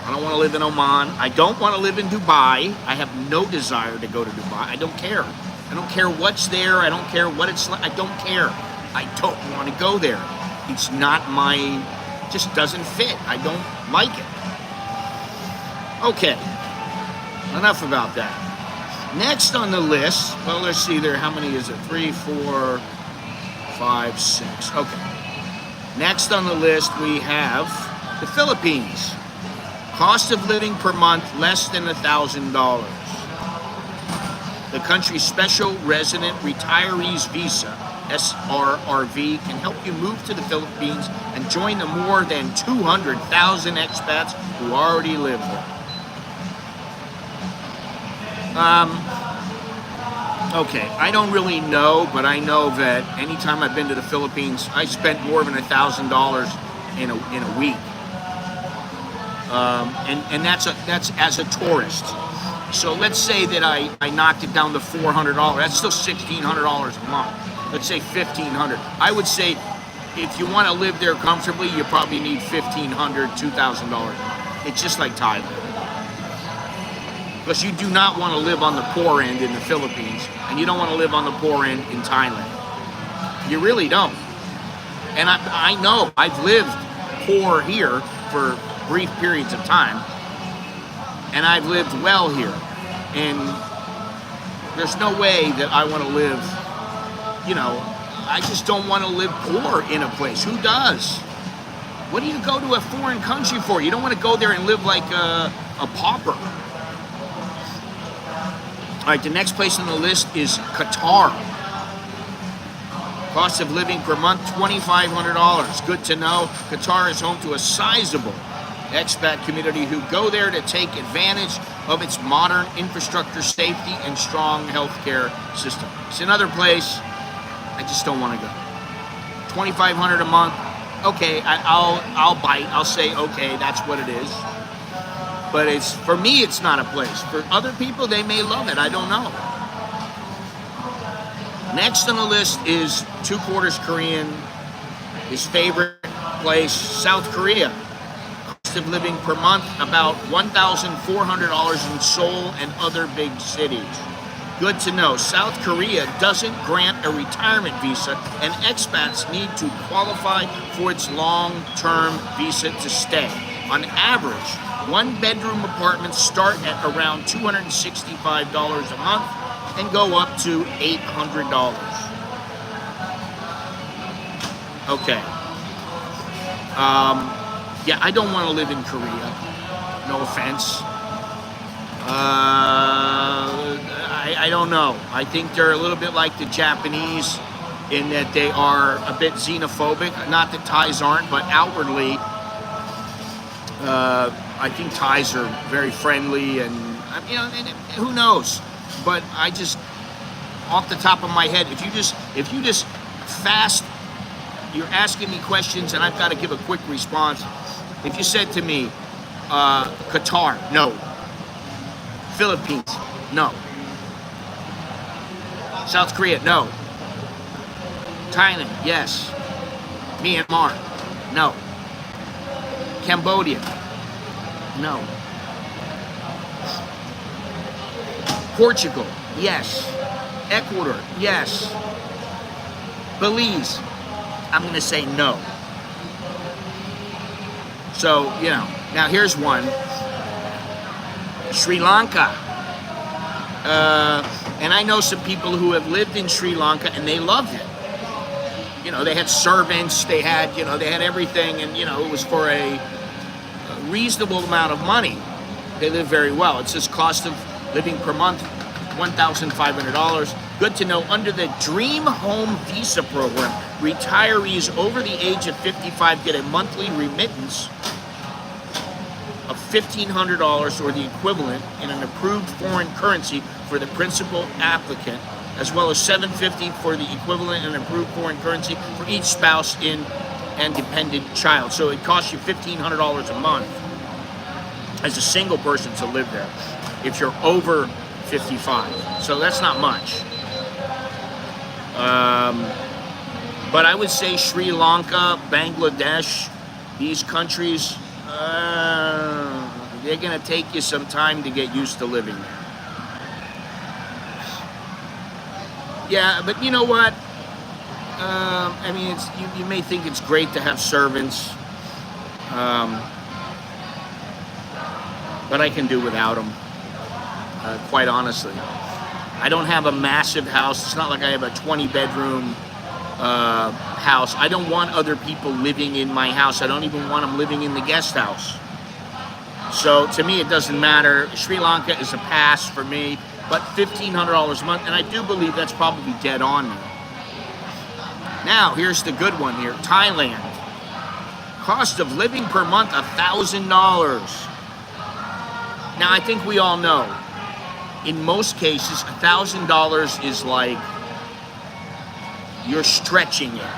I don't want to live in Oman. I don't want to live in Dubai. I have no desire to go to Dubai. I don't care. I don't care what's there. I don't care what it's like. I don't care. I don't want to go there. It's not my, just doesn't fit. I don't like it. Okay, enough about that. Next on the list, well, let's see there. How many is it? 3, 4, 5, 6. Okay. Next on the list, we have the Philippines. Cost of living per month, less than $1,000. The country's Special Resident Retirees Visa, SRRV, can help you move to the Philippines and join the more than 200,000 expats who already live there. Okay, I don't really know, but I know that anytime I've been to the Philippines, I spent more than $1,000 in a week, and that's as a tourist. So let's say that I knocked it down to $400. That's still $1,600 a month. Let's say $1,500. I would say if you want to live there comfortably, you probably need $1,500, $2,000 a month. It's just like Thailand. Because you do not want to live on the poor end in the Philippines, and you don't want to live on the poor end in Thailand. You really don't. And I know I've lived poor here for brief periods of time, and I've lived well here. And there's no way that I want to live, I just don't want to live poor in a place. Who does? What do you go to a foreign country for? You don't want to go there and live like a pauper. All right, the next place on the list is Qatar. Cost of living per month, $2,500. Good to know. Qatar is home to a sizable expat community who go there to take advantage of its modern infrastructure, safety, and strong healthcare system. It's another place I just don't want to go. $2,500 a month. Okay, I'll bite. I'll say, okay, that's what it is. But for me, it's not a place. For other people, they may love it. I don't know. Next on the list is 2/4 Korean. His favorite place, South Korea. Cost of living per month, about $1,400 in Seoul and other big cities. Good to know. South Korea doesn't grant a retirement visa, and expats need to qualify for its long-term visa to stay. On average, one-bedroom apartments start at around $265 a month and go up to $800. Okay. Yeah, I don't want to live in Korea. No offense. I don't know. I think they're a little bit like the Japanese in that they are a bit xenophobic. Not that Thais aren't, but outwardly, I think Thais are very friendly, and who knows? But I just, off the top of my head, if you just fast, you're asking me questions, and I've got to give a quick response. If you said to me, Qatar, no. Philippines, no. South Korea, no. Thailand, yes. Myanmar, no. Cambodia, no. Portugal, yes. Ecuador, yes. Belize, I'm going to say no. So, now here's one. Sri Lanka. And I know some people who have lived in Sri Lanka and they loved it. They had servants, they had everything, and it was for a reasonable amount of money. They live very well. It says cost of living per month, $1,500. Good to know. Under the Dream Home Visa program, retirees over the age of 55 get a monthly remittance of $1,500 or the equivalent in an approved foreign currency for the principal applicant, as well as $750 for the equivalent in an approved foreign currency for each spouse and dependent child. So it costs you $1,500 a month as a single person to live there if you're over 55. So that's not much. But I would say Sri Lanka, Bangladesh, these countries, they're going to take you some time to get used to living there. Yeah, but you know what? I mean, you may think it's great to have servants, but I can do without them, quite honestly. I don't have a massive house. It's not like I have a 20-bedroom house. I don't want other people living in my house. I don't even want them living in the guest house. So to me, it doesn't matter. Sri Lanka is a pass for me, but $1,500 a month, and I do believe that's probably dead on me. Now, here's the good one here. Thailand. Cost of living per month, $1,000. Now, I think we all know, in most cases, $1,000 is like, you're stretching it.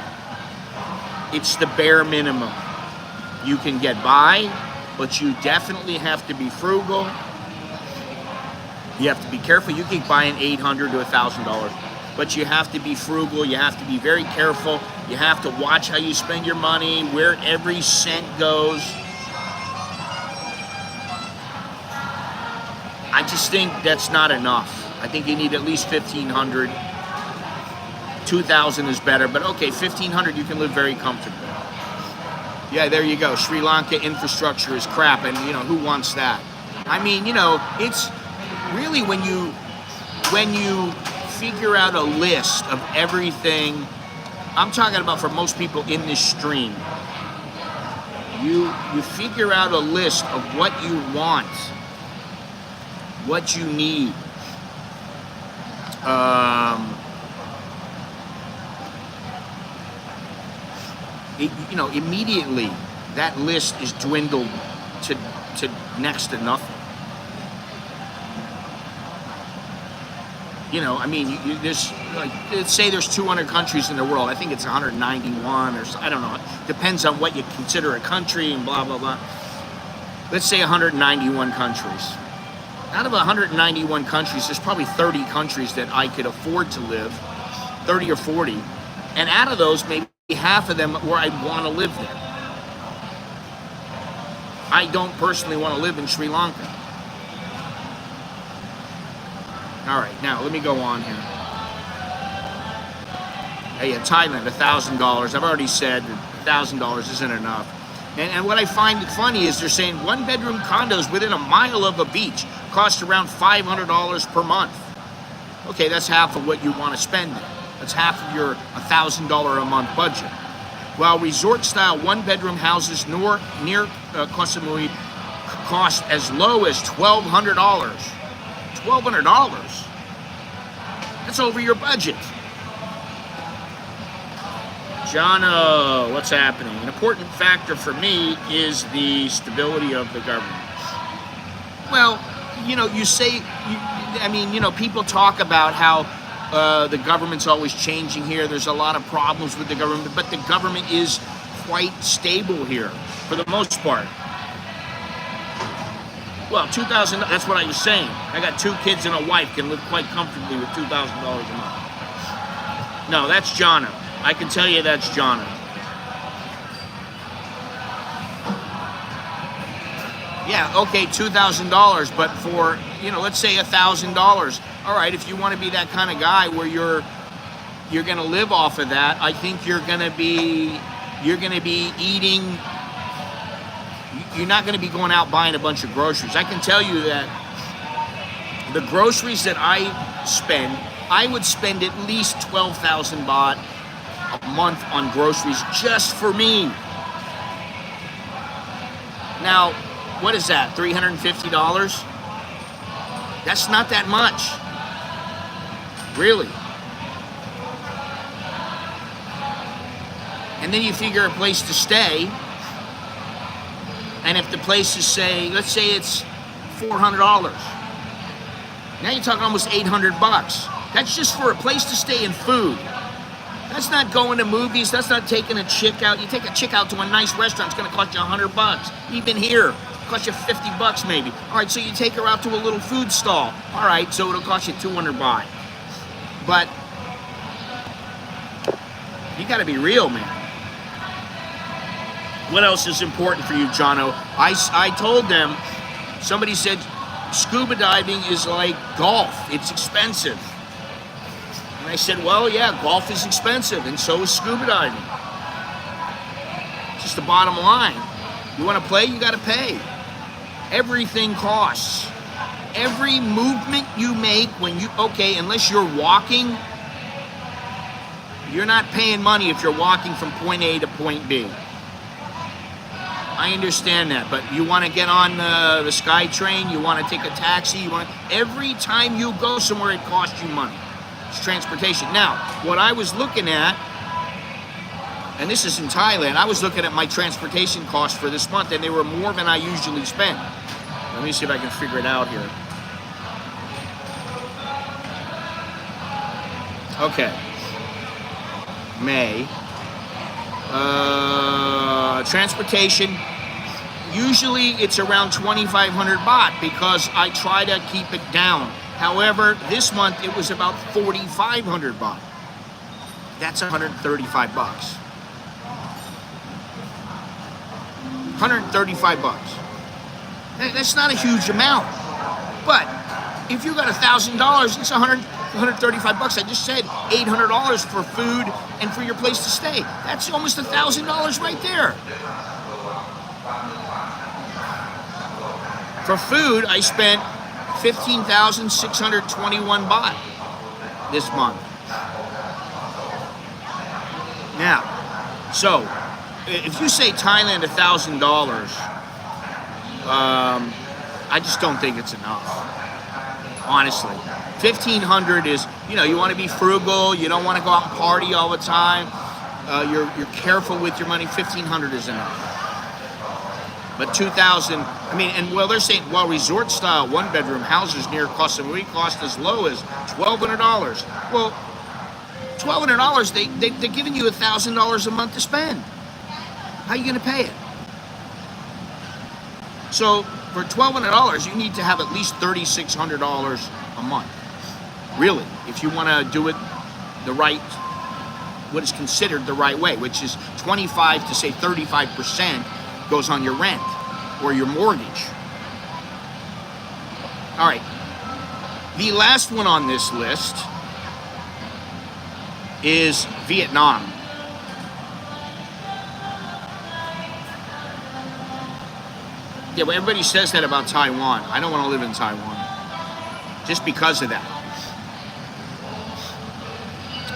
It's the bare minimum. You can get by, but you definitely have to be frugal. You have to be careful. You can buy an $800 to $1,000, but you have to be frugal. You have to be very careful. You have to watch how you spend your money, where every cent goes. I just think that's not enough. I think you need at least $1,500. $2,000 is better, but okay, $1,500 you can live very comfortably. Yeah, there you go. Sri Lanka infrastructure is crap, and you know, who wants that? I mean, you know, it's really when you figure out a list of everything. I'm talking about for most people in this stream. You figure out a list of what you want, what you need. You know, immediately that list is dwindled to next to nothing. You know, I mean, there's like, let's say there's 200 countries in the world. I think it's 191 or I don't know. It depends on what you consider a country and blah blah blah. Let's say 191 countries. Out of 191 countries, there's probably 30 countries that I could afford to live, 30 or 40, and out of those, maybe half of them where I'd want to live there. I don't personally want to live in Sri Lanka. All right, now let me go on here. Hey, Thailand, $1,000. I've already said $1,000 isn't enough. And what I find funny is they're saying one-bedroom condos within a mile of a beach cost around $500 per month. Okay, that's half of what you want to spend there. That's half of your $1,000 a month budget. While resort-style one-bedroom houses near Koh Samui cost as low as $1,200. $1,200. That's over your budget. Jono, what's happening? An important factor for me is the stability of the government. Well, you know, people talk about how the government's always changing here. There's a lot of problems with the government, but the government is quite stable here for the most part. Well, $2,000, that's what I was saying. I got 2 kids and a wife, can live quite comfortably with $2,000 a month. No, that's Jono. I can tell you that's Jono. Yeah, okay, $2,000, but for, you know, let's say $1,000. All right, if you want to be that kind of guy where you're going to live off of that, I think you're going to be eating. You're not going to be going out buying a bunch of groceries. I can tell you that the groceries that I spend, I would spend at least 12,000 baht a month on groceries just for me. Now, what is that, $350? That's not that much. Really. And then you figure a place to stay. And if the place is, say, let's say it's $400. Now you're talking almost $800. That's just for a place to stay and food. That's not going to movies. That's not taking a chick out. You take a chick out to a nice restaurant, it's going to cost you $100. Even here, it costs you $50 maybe. All right, so you take her out to a little food stall. All right, so it'll cost you 200 baht. But you got to be real, man. What else is important for you, Jono? I told them, somebody said scuba diving is like golf. It's expensive. And I said, well, yeah, golf is expensive, and so is scuba diving. Just the bottom line. You want to play, you got to pay. Everything costs. Every movement you make when you, okay, unless you're walking, you're not paying money if you're walking from point A to point B. I understand that, but you want to get on the SkyTrain, you want to take a taxi, every time you go somewhere, it costs you money. It's transportation. Now, what I was looking at, and this is in Thailand, I was looking at my transportation costs for this month, and they were more than I usually spend. Let me see if I can figure it out here. Okay. May. Transportation, usually it's around 2,500 baht because I try to keep it down. However, this month it was about 4,500 baht. That's 135 bucks. 135 bucks. That's not a huge amount. But if you got $1,000, it's 135 bucks. I just said $800 for food and for your place to stay. That's almost $1,000 right there. For food, I spent 15,621 baht this month. Now, so if you say Thailand $1,000, I just don't think it's enough. Honestly, 1,500 is, you want to be frugal. You don't want to go out and party all the time. You're careful with your money. 1,500 is enough. But 2,000, they're saying, resort style one bedroom houses near Koh Samui cost as low as $1,200. Well, $1,200, they're giving you $1,000 a month to spend. How are you going to pay it? So for $1,200, you need to have at least $3,600 a month. Really, if you want to do it what is considered the right way, which is 25 to say 35% goes on your rent or your mortgage. All right. The last one on this list is Vietnam. Yeah, well, everybody says that about Taiwan. I don't want to live in Taiwan. Just because of that.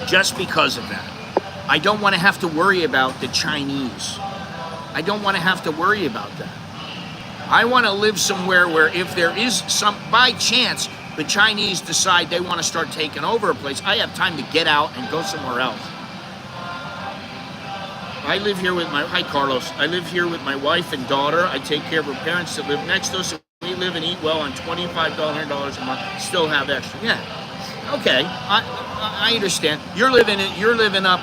Just because of that. I don't want to have to worry about the Chinese. I don't want to have to worry about that. I want to live somewhere where if there is by chance, the Chinese decide they want to start taking over a place, I have time to get out and go somewhere else. I live here with hi Carlos, I live here with my wife and daughter. I take care of her parents that live next to us. We live and eat well on $2,500 a month, still have extra. Yeah, okay, I understand. You're living up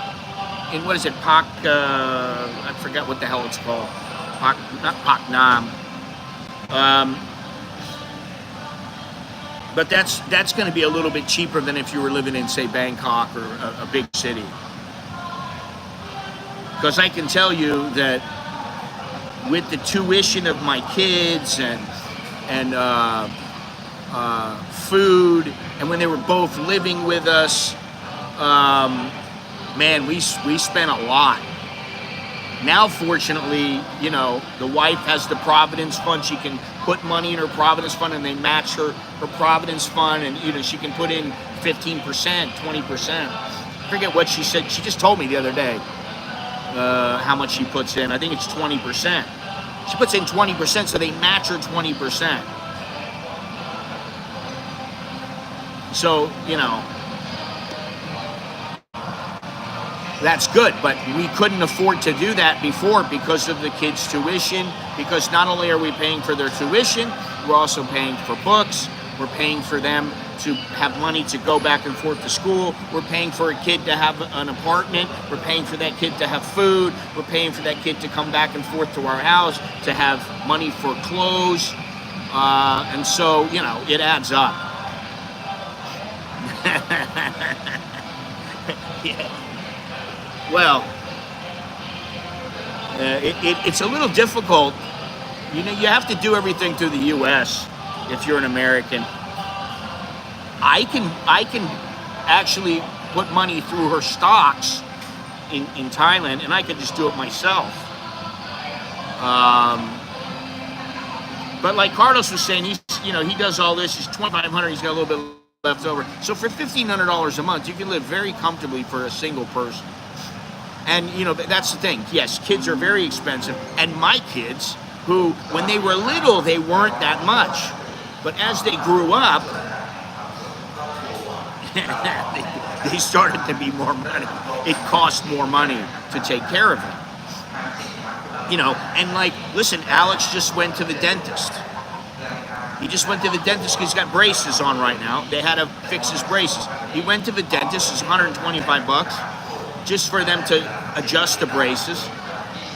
in, what is it, I forgot what the hell it's called. Not Pak Nam. But that's going to be a little bit cheaper than if you were living in, say, Bangkok or a big city. Because I can tell you that with the tuition of my kids and food, and when they were both living with us, man, we spent a lot. Now, fortunately, the wife has the Providence Fund. She can put money in her Providence Fund, and they match her Providence Fund, and she can put in 15%, 20%. I forget what she said. She just told me the other day how much she puts in. I think it's 20%. She puts in 20%, so they match her 20%. So, that's good, but we couldn't afford to do that before because of the kids' tuition, because not only are we paying for their tuition, we're also paying for books, we're paying for them to have money to go back and forth to school, we're paying for a kid to have an apartment, we're paying for that kid to have food, we're paying for that kid to come back and forth to our house, to have money for clothes, and so, it adds up. Yeah. Well, it's a little difficult. You have to do everything through the U.S. if you're an American. I can actually put money through her stocks in Thailand, and I could just do it myself. But like Carlos was saying, he does all this. He's 2,500. He's got a little bit left over. So for $1,500 a month, you can live very comfortably for a single person. And that's the thing. Yes, kids are very expensive. And my kids, who when they were little, they weren't that much. But as they grew up, they started to be more money. It cost more money to take care of them. And like, listen, Alex just went to the dentist. He just went to the dentist because he's got braces on right now. They had to fix his braces. He went to the dentist. It's $125 just for them to adjust the braces.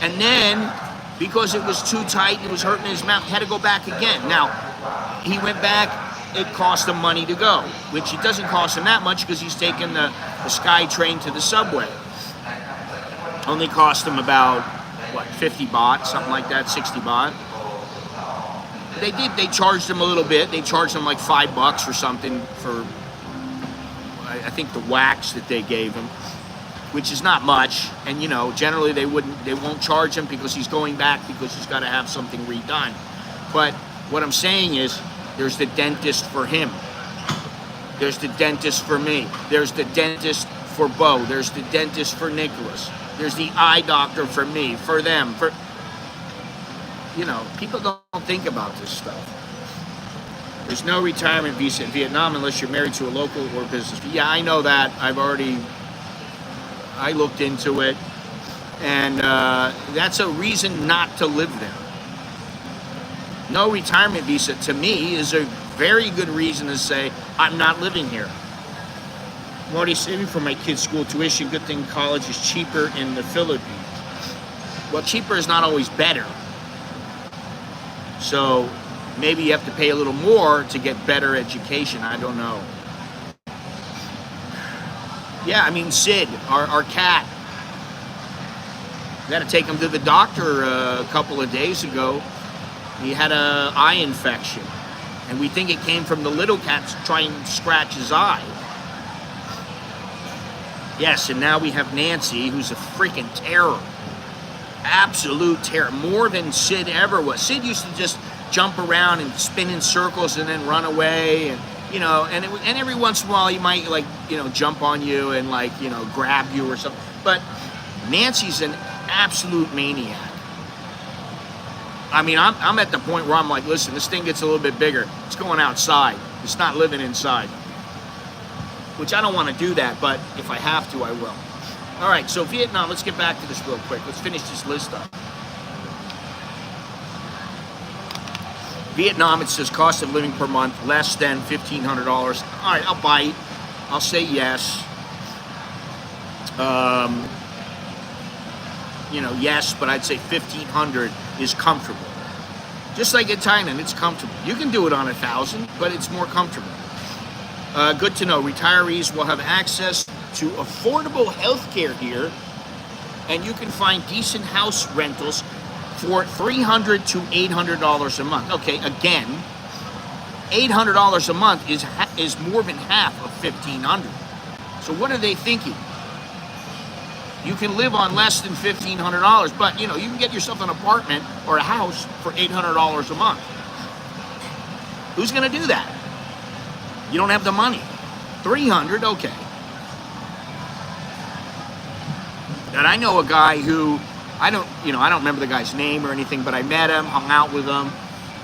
And then, because it was too tight, it was hurting his mouth, he had to go back again. Now, he went back. It cost him money to go, which it doesn't cost him that much because he's taking the Sky Train to the subway. Only cost him about, 50 baht, something like that, 60 baht. They charged him a little bit. They charged him like $5 or something for, I think, the wax that they gave him, which is not much. And generally they won't charge him because he's going back because he's got to have something redone. But what I'm saying is, there's the dentist for him. There's the dentist for me. There's the dentist for Bo. There's the dentist for Nicholas. There's the eye doctor for me, for them, for... people don't think about this stuff. There's no retirement visa in Vietnam unless you're married to a local or business. Yeah, I know that. I looked into it. And that's a reason not to live there. No retirement visa, to me, is a very good reason to say, I'm not living here. I'm already saving for my kids' school tuition. Good thing college is cheaper in the Philippines. Well, cheaper is not always better. So maybe you have to pay a little more to get better education. I don't know. Yeah, Sid, our cat. We had to take him to the doctor a couple of days ago. He had an eye infection, and we think it came from the little cat trying to scratch his eye. Yes, and now we have Nancy, who's a freaking terror. Absolute terror. More than Sid ever was. Sid used to just jump around and spin in circles and then run away, and and every once in a while he might jump on you and grab you or something. But Nancy's an absolute maniac. I'm at the point where I'm like, listen, this thing gets a little bit bigger. It's going outside. It's not living inside. Which I don't want to do that, but if I have to, I will. All right, so Vietnam, let's get back to this real quick. Let's finish this list up. Vietnam, it says cost of living per month, less than $1,500. All right, I'll bite. I'll say yes. Yes, but I'd say 1,500 is comfortable. Just like in Thailand, it's comfortable. You can do it on 1,000, but it's more comfortable. Good to know. Retirees will have access to affordable health care here, and you can find decent house rentals for $300 to $800 a month. Okay, again, $800 a month is more than half of $1,500. So what are they thinking? You can live on less than $1,500, but you can get yourself an apartment or a house for $800 a month. Who's going to do that? You don't have the money. $300, okay. And I know a guy who I don't remember the guy's name or anything, but I met him, hung out with him,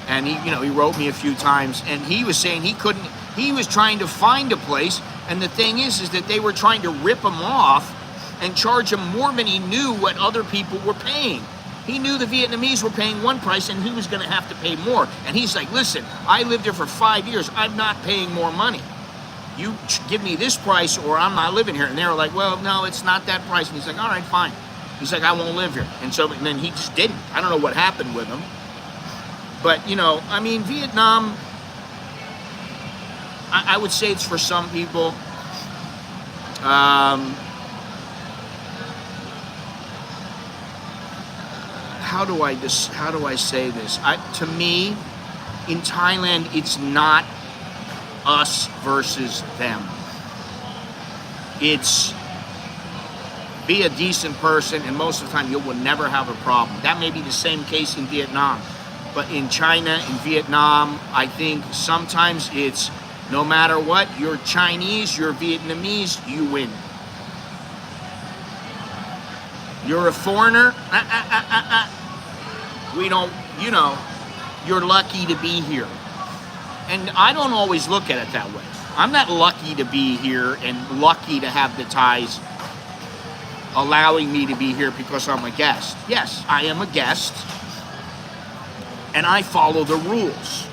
and he wrote me a few times, and he was saying he was trying to find a place, and the thing is that they were trying to rip him off and charge him more than he knew what other people were paying. He knew the Vietnamese were paying one price and he was going to have to pay more. And he's like, listen, I lived here for 5 years. I'm not paying more money. You give me this price or I'm not living here. And they were like, well, no, it's not that price. And he's like, all right, fine. He's like, I won't live here. And then he just didn't. I don't know what happened with him. But, Vietnam, I would say it's for some people. How do I say this? To me, in Thailand, it's not us versus them. It's be a decent person, and most of the time you will never have a problem. That may be the same case in Vietnam, but in China, in Vietnam, I think sometimes it's no matter what, you're Chinese, you're Vietnamese, you win. You're a foreigner, we don't, you know, you're lucky to be here. And I don't always look at it that way. I'm not lucky to be here and lucky to have the Thais allowing me to be here because I'm a guest. Yes, I am a guest, and I follow the rules.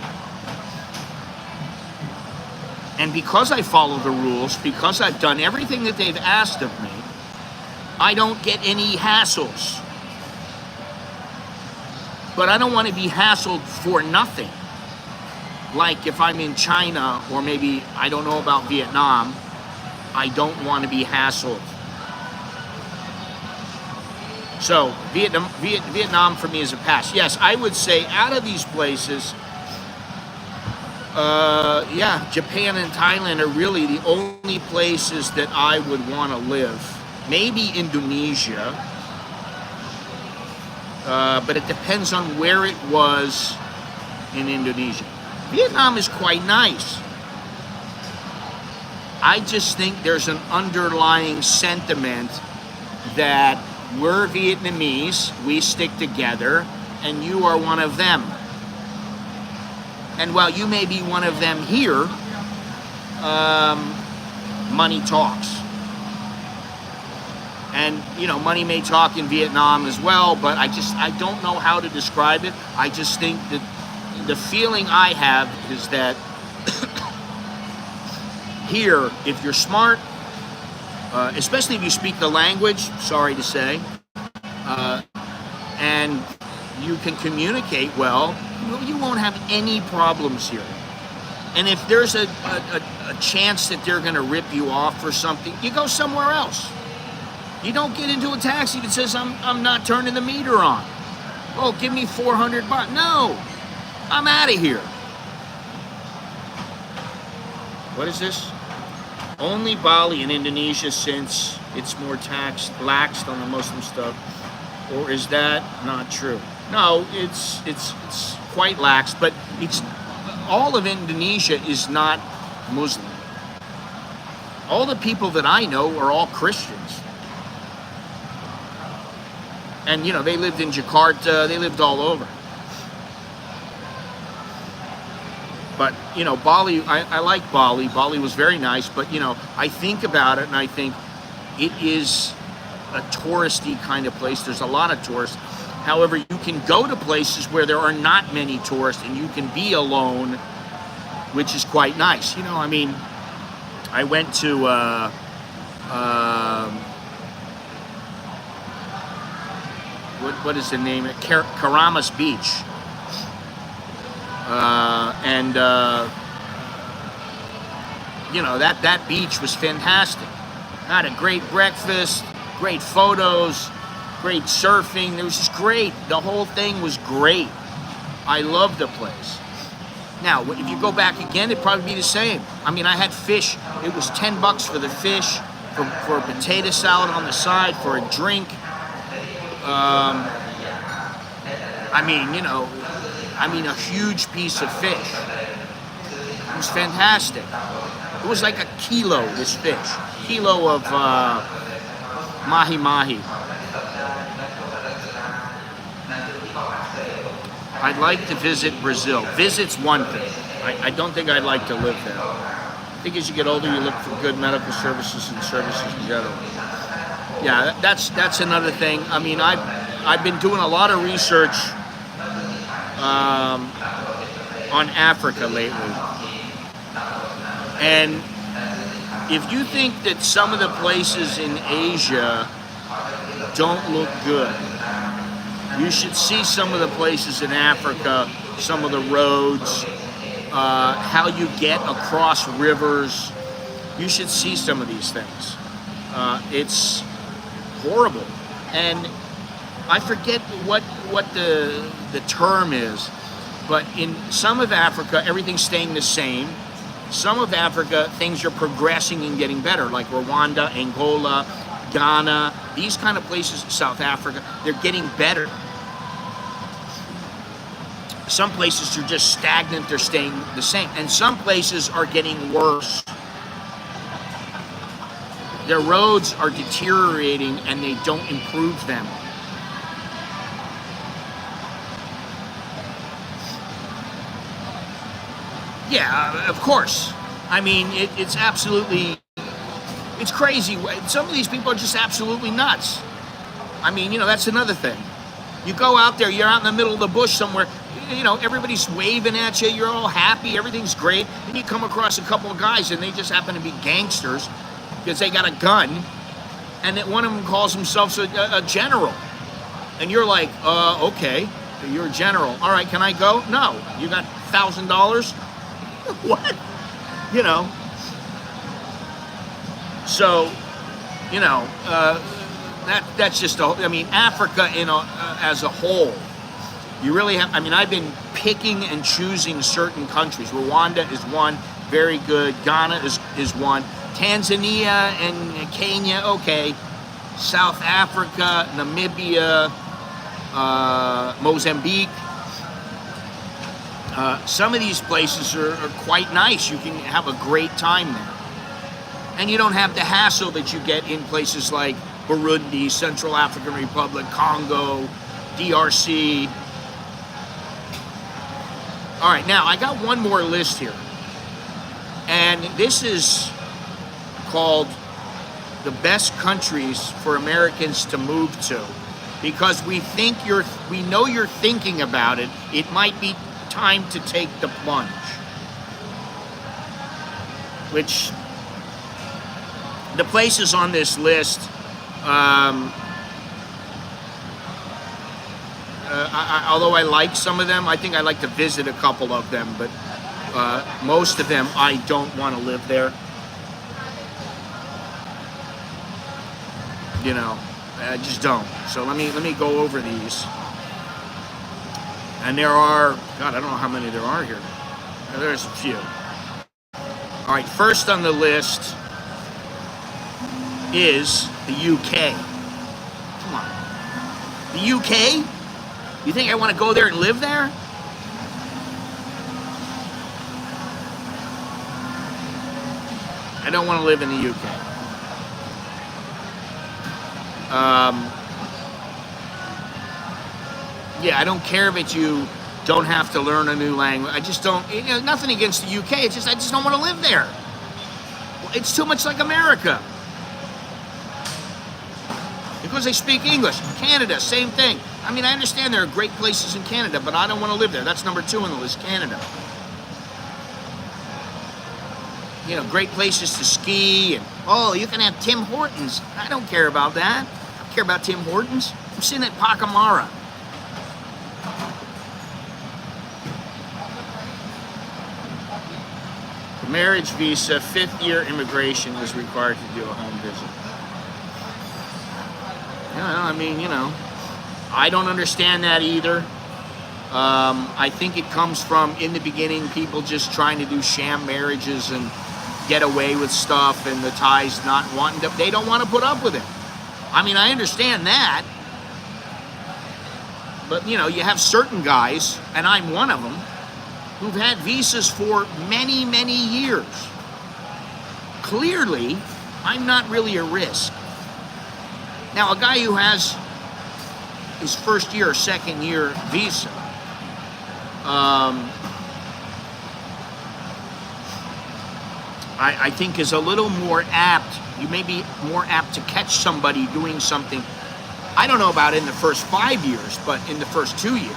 And because I follow the rules, because I've done everything that they've asked of me, I don't get any hassles. But I don't want to be hassled for nothing. Like if I'm in China, or maybe I don't know about Vietnam, I don't want to be hassled. So Vietnam for me is a pass. Yes, I would say out of these places, yeah, Japan and Thailand are really the only places that I would want to live. Maybe Indonesia, but it depends on where it was in Indonesia. Vietnam is quite nice. I just think there's an underlying sentiment that we're Vietnamese, we stick together, and you are one of them. And while you may be one of them here, money talks. And, you know, money may talk in Vietnam as well, but I don't know how to describe it. I just think that the feeling I have is that here, if you're smart, especially if you speak the language, sorry to say, and you can communicate well, you won't have any problems here. And if there's a chance that they're going to rip you off for something, you go somewhere else. You don't get into a taxi that says, I'm not turning the meter on. Oh, give me 400 baht. No, I'm out of here. What is this? Only Bali in Indonesia, since it's more laxed on the Muslim stuff. Or is that not true? No, it's quite lax, but it's all of Indonesia is not Muslim. All the people that I know are all Christians. And, you know, they lived in Jakarta, they lived all over. But, you know, Bali, I like Bali. Bali was very nice, but, you know, I think about it and I think it is a touristy kind of place. There's a lot of tourists. However, you can go to places where there are not many tourists and you can be alone, which is quite nice. You know, I mean, I went to, what is the name? Karamas Beach. You know, that beach was fantastic. I had a great breakfast, great photos, great surfing. It was just great. The whole thing was great. I loved the place. Now, if you go back again, it'd probably be the same. I mean, I had fish. It was $10 for the fish, for a potato salad on the side, for a drink. I mean, you know, a huge piece of fish. It was fantastic. It was like a kilo, this fish. Kilo of mahi-mahi. I'd like to visit Brazil. Visit's one thing. I don't think I'd like to live there. I think as you get older, you look for good medical services and services in general. Yeah, that's another thing. I mean, I've been doing a lot of research on Africa lately. And if you think that some of the places in Asia don't look good, you should see some of the places in Africa, some of the roads, how you get across rivers. You should see some of these things. It's horrible. And I forget what the term is, but in some of Africa, everything's staying the same. Some of Africa, things are progressing and getting better, like Rwanda, Angola, Ghana, these kind of places, South Africa, they're getting better. Some places are just stagnant, they're staying the same. And some places are getting worse. Their roads are deteriorating and they don't improve them. Yeah, of course. I mean, it's absolutely, it's crazy. Some of these people are just absolutely nuts. I mean, that's another thing. You go out there, you're out in the middle of the bush somewhere, everybody's waving at you, you're all happy, everything's great, and you come across a couple of guys and they just happen to be gangsters because they got a gun, and that one of them calls himself a general. And you're like, okay, you're a general. All right, can I go? No. You got $1,000? What? So, that's just Africa as a whole, you really have, I've been picking and choosing certain countries. Rwanda is one, very good. Ghana is one. Tanzania and Kenya, okay. South Africa, Namibia, Mozambique. Some of these places are quite nice. You can have a great time there. And you don't have the hassle that you get in places like Burundi, Central African Republic, Congo, DRC. All right, now I got one more list here. And this is called the best countries for Americans to move to. Because we know you're thinking about it. It might be time to take the plunge. Which, the places on this list, although I like some of them, I think I like to visit a couple of them, but most of them I don't want to live there. I just don't. So let me go over these. And there are, God, I don't know how many there are here. There's a few. All right, first on the list is the UK. Come on. The UK? You think I want to go there and live there? I don't want to live in the UK. Yeah, I don't care that you don't have to learn a new language. I just don't, nothing against the UK. It's just, I just don't want to live there. It's too much like America. Because they speak English. Canada, same thing. I understand there are great places in Canada, but I don't want to live there. That's number 2 on the list, Canada. Great places to ski, and you can have Tim Hortons. I don't care about that. I don't care about Tim Hortons. I'm sitting at Pacamara. Marriage visa, 5th year immigration is required to do a home visit. I don't understand that either. I think it comes from, in the beginning, people just trying to do sham marriages and get away with stuff, and the Thais not wanting to, they don't want to put up with it. I understand that. But, you have certain guys, and I'm one of them, who've had visas for many, many years. Clearly, I'm not really a risk. Now, a guy who has his 1st year or 2nd year visa, I think is a little more apt. You may be more apt to catch somebody doing something. I don't know about in the first 5 years, but in the first 2 years.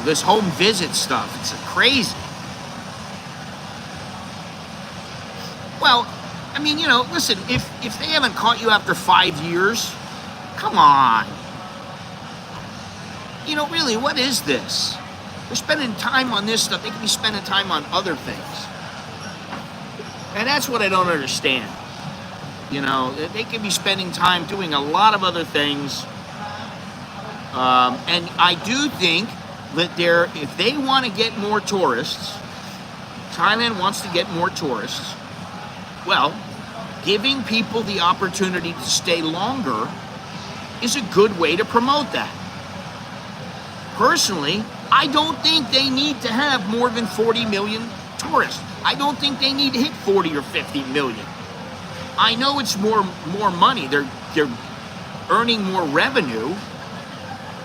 This home visit stuff, it's crazy. Well, listen, if they haven't caught you after 5 years, come on. Really, what is this? They're spending time on this stuff. They could be spending time on other things. And that's what I don't understand. They could be spending time doing a lot of other things. And I do think that if they want to get more tourists, Thailand wants to get more tourists, well, giving people the opportunity to stay longer is a good way to promote that. Personally, I don't think they need to have more than 40 million tourists. I don't think they need to hit 40 or 50 million. I know it's more money. They're earning more revenue.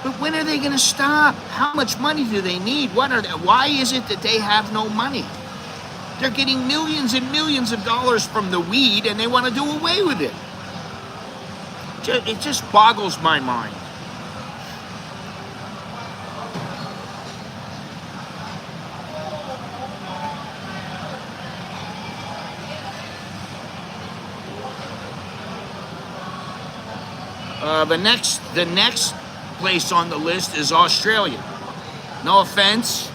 But when are they going to stop? How much money do they need? Why is it that they have no money? They're getting millions and millions of dollars from the weed, and they want to do away with it. It just boggles my mind. The next place on the list is Australia. No offense,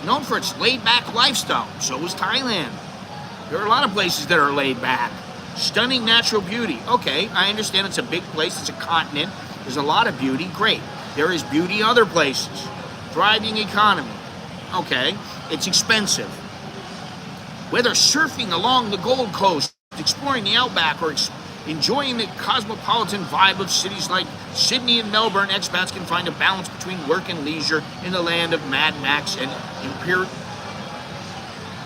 known for its laid-back lifestyle. So is Thailand. There are a lot of places that are laid back. Stunning natural beauty. Okay, I understand it's a big place. It's a continent. There's a lot of beauty. Great. There is beauty other places. Thriving economy. Okay, it's expensive. Whether surfing along the Gold Coast, exploring the outback, or enjoying the cosmopolitan vibe of cities like Sydney and Melbourne, expats can find a balance between work and leisure in the land of Mad Max and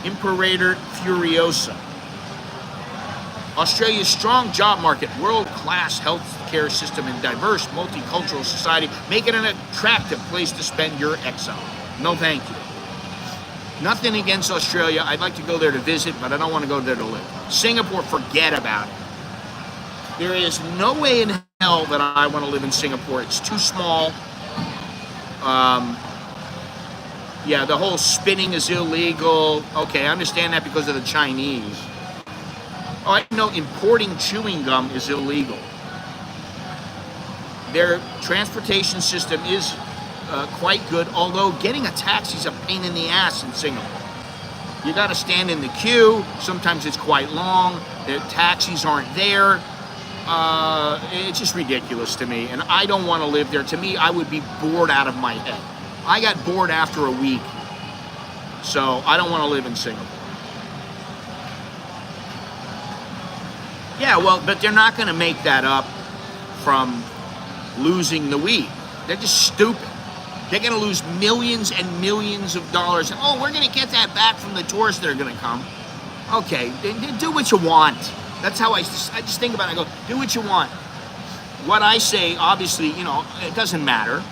Imperator Furiosa. Australia's strong job market, world-class healthcare system, and diverse multicultural society make it an attractive place to spend your exile. No thank you. Nothing against Australia. I'd like to go there to visit, but I don't want to go there to live. Singapore, forget about it. There is no way in hell that I want to live in Singapore. It's too small. Yeah, the whole spinning is illegal. Okay, I understand that because of the Chinese. Oh, I know importing chewing gum is illegal. Their transportation system is quite good, although getting a taxi is a pain in the ass in Singapore. You got to stand in the queue. Sometimes it's quite long. The taxis aren't there. It's just ridiculous to me, and I don't want to live there. To me, I would be bored out of my head. I got bored after a week, so I don't want to live in Singapore. Yeah, well, but they're not going to make that up from losing the weed. They're just stupid. They're going to lose millions and millions of dollars. Oh, we're going to get that back from the tourists that are going to come. Okay, do what you want. That's how I just think about it. I go, do what you want. What I say, obviously, it doesn't matter.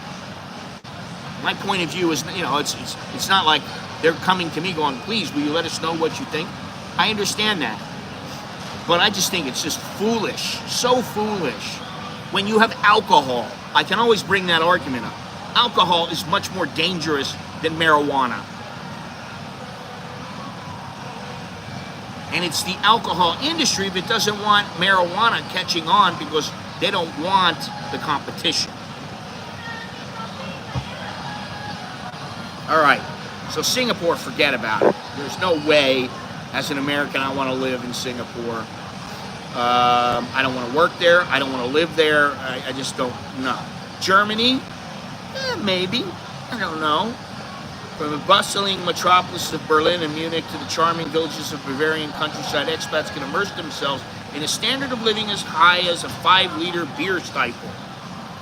My point of view is, it's not like they're coming to me going, please, will you let us know what you think? I understand that. But I just think it's just foolish, so foolish. When you have alcohol, I can always bring that argument up. Alcohol is much more dangerous than marijuana. And it's the alcohol industry that doesn't want marijuana catching on because they don't want the competition. All right, so Singapore, forget about it. There's no way, as an American, I want to live in Singapore. I don't want to work there. I don't want to live there. I just don't know. Germany? Maybe. I don't know. From the bustling metropolis of Berlin and Munich to the charming villages of Bavarian countryside, expats can immerse themselves in a standard of living as high as a 5-liter beer stifle.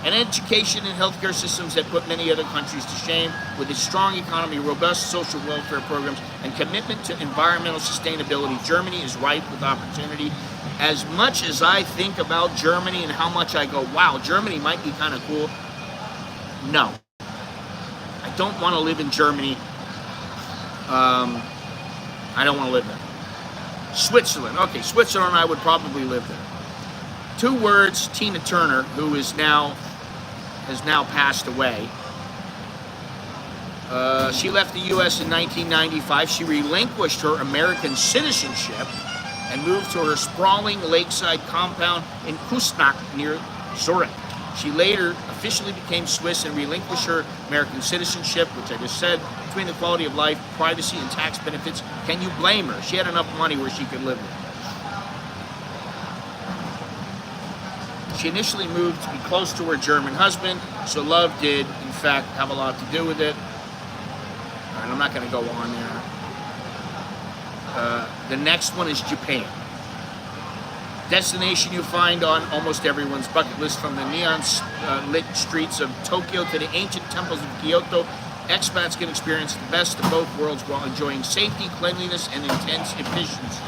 An education and healthcare systems that put many other countries to shame. With its strong economy, robust social welfare programs, and commitment to environmental sustainability, Germany is ripe with opportunity. As much as I think about Germany and how much I go, wow, Germany might be kind of cool. No. I don't want to live in Germany. I don't want to live there. Switzerland. Okay, Switzerland, I would probably live there. 2 words, Tina Turner, who has now passed away. She left the U.S. in 1995. She relinquished her American citizenship and moved to her sprawling lakeside compound in Küsnacht near Zurich. She later officially became Swiss and relinquished her American citizenship, which I just said. Between the quality of life, privacy, and tax benefits, can you blame her? She had enough money where she could live there. She initially moved to be close to her German husband, so love did, in fact, have a lot to do with it. All right, I'm not going to go on there. The next one is Japan. Destination you find on almost everyone's bucket list, from the neon-lit streets of Tokyo to the ancient temples of Kyoto. Expats can experience the best of both worlds while enjoying safety, cleanliness, and intense efficiency.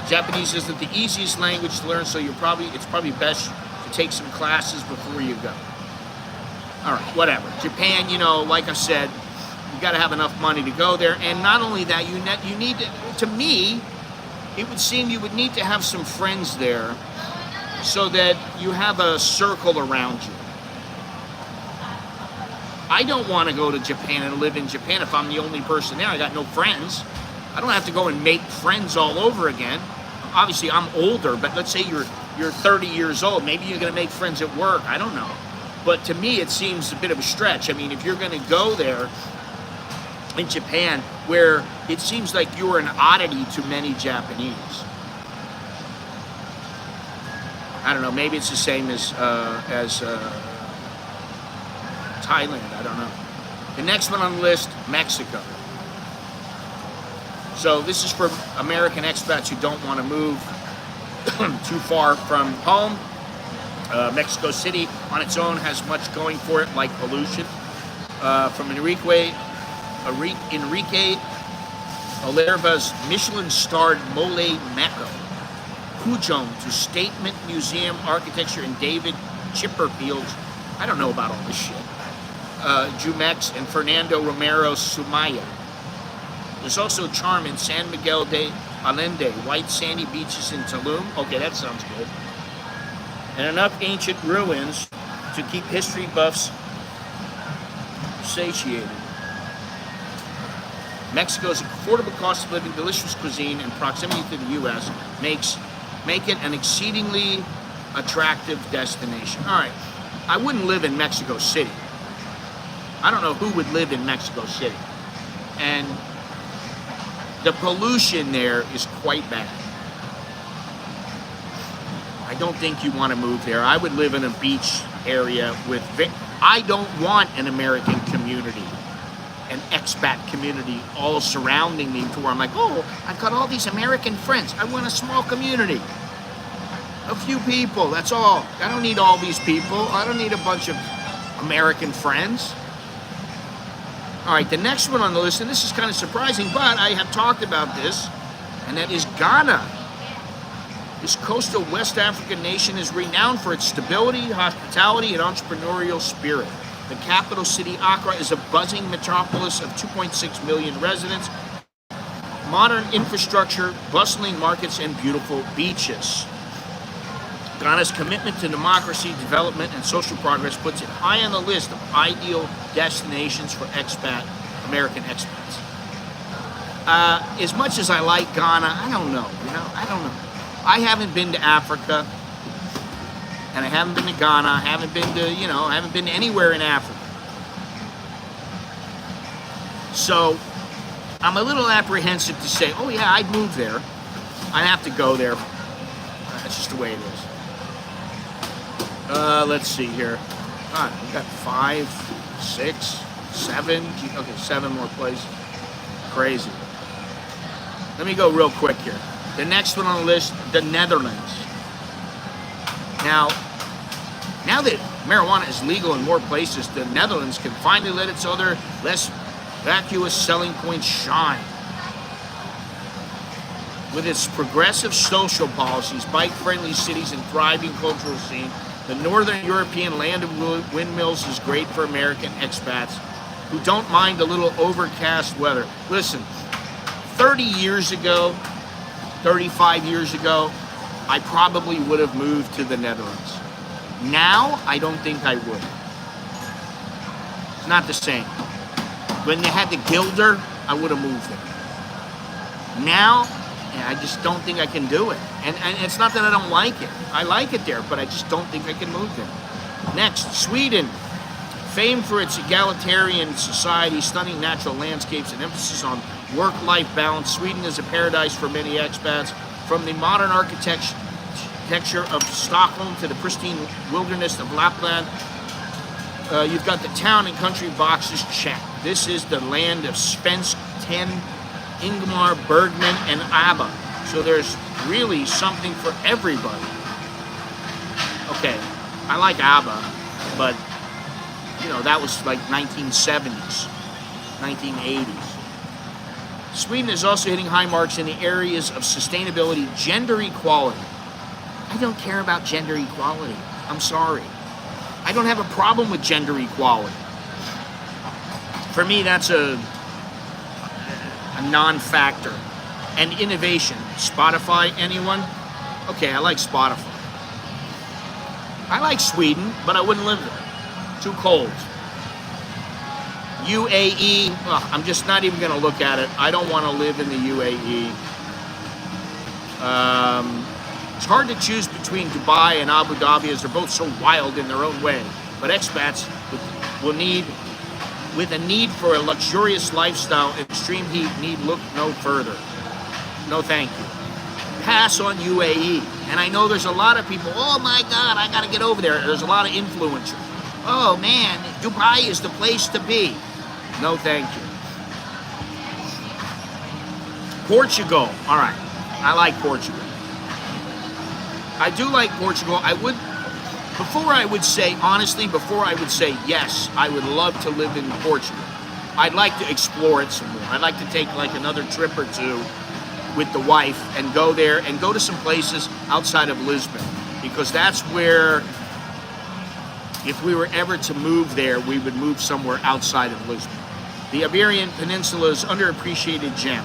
Japanese isn't the easiest language to learn, so it's probably best to take some classes before you go. All right, whatever. Japan, you know, like I said, you got to have enough money to go there, and not only that, you need to me, it would seem you would need to have some friends there so that you have a circle around you. I don't want to go to Japan and live in Japan if I'm the only person there. I got no friends. I don't have to go and make friends all over again. Obviously, I'm older, but let's say you're 30 years old. Maybe you're going to make friends at work. I don't know. But to me, it seems a bit of a stretch. I mean, if you're going to go there in Japan, where it seems like you're an oddity to many Japanese. I don't know, maybe it's the same as Thailand, I don't know. The next one on the list, Mexico. So this is for American expats who don't want to move too far from home. Mexico City on its own has much going for it, like pollution. From Enrique Olerva's Michelin-starred Mole Mecca, Pujon to Statement Museum Architecture in David Chipperfield's, I don't know about all this shit, Jumex and Fernando Romero Sumaya. There's also charm in San Miguel de Allende, white sandy beaches in Tulum. Okay, that sounds good. And enough ancient ruins to keep history buffs satiated. Mexico's affordable cost of living, delicious cuisine, and proximity to the U.S. make it an exceedingly attractive destination. All right, I wouldn't live in Mexico City. I don't know who would live in Mexico City. And the pollution there is quite bad. I don't think you want to move there. I would live in a beach area with... I don't want an American community, an expat community all surrounding me to where I'm like, oh, I've got all these American friends. I want a small community. A few people, that's all. I don't need all these people. I don't need a bunch of American friends. All right, the next one on the list, and this is kind of surprising, but I have talked about this, and that is Ghana. This coastal West African nation is renowned for its stability, hospitality, and entrepreneurial spirit. The capital city, Accra, is a buzzing metropolis of 2.6 million residents, modern infrastructure, bustling markets, and beautiful beaches. Ghana's commitment to democracy, development, and social progress puts it high on the list of ideal destinations for American expats. As much as I like Ghana, I don't know. I haven't been to Africa, and I haven't been to Ghana. I haven't been to anywhere in Africa. So I'm a little apprehensive to say, oh yeah, I'd move there. I have to go there. That's just the way it is. Let's see here. God, we got 5, 6, 7. Okay, 7 more places. Crazy. Let me go real quick here. The next one on the list, the Netherlands. Now that marijuana is legal in more places, the Netherlands can finally let its other, less vacuous selling points shine. With its progressive social policies, bike-friendly cities, and thriving cultural scene, the Northern European land of windmills is great for American expats who don't mind a little overcast weather. Listen, 30 years ago, 35 years ago, I probably would have moved to the Netherlands. Now, I don't think I would. It's not the same. When they had the Gilder, I would have moved there. Now, I just don't think I can do it. And it's not that I don't like it. I like it there, but I just don't think I can move there. Next, Sweden. Famed for its egalitarian society, stunning natural landscapes, and emphasis on work-life balance, Sweden is a paradise for many expats. From the modern architecture architecture of Stockholm to the pristine wilderness of Lapland. You've got the town and country boxes checked. This is the land of Svensk, Ten, Ingmar, Bergman, and ABBA. So there's really something for everybody. Okay, I like ABBA, but you know, that was like 1970s, 1980s. Sweden is also hitting high marks in the areas of sustainability, gender equality. I don't care about gender equality. I'm sorry. I don't have a problem with gender equality. For me, that's a non-factor. And innovation. Spotify, anyone? Okay, I like Spotify. I like Sweden, but I wouldn't live there. Too cold. UAE, I'm just not even going to look at it. I don't want to live in the UAE. It's hard to choose between Dubai and Abu Dhabi as they're both so wild in their own way. But expats with a need for a luxurious lifestyle and extreme heat need look no further. No thank you. Pass on UAE. And I know there's a lot of people, oh my God, I got to get over there. There's a lot of influencers. Oh man, Dubai is the place to be. No thank you. Portugal. All right. I like Portugal. I do like Portugal. Before I would say yes, I would love to live in Portugal. I'd like to explore it some more. I'd like to take like another trip or two with the wife and go there and go to some places outside of Lisbon, because that's where, if we were ever to move there, we would move somewhere outside of Lisbon. The Iberian Peninsula is an underappreciated gem.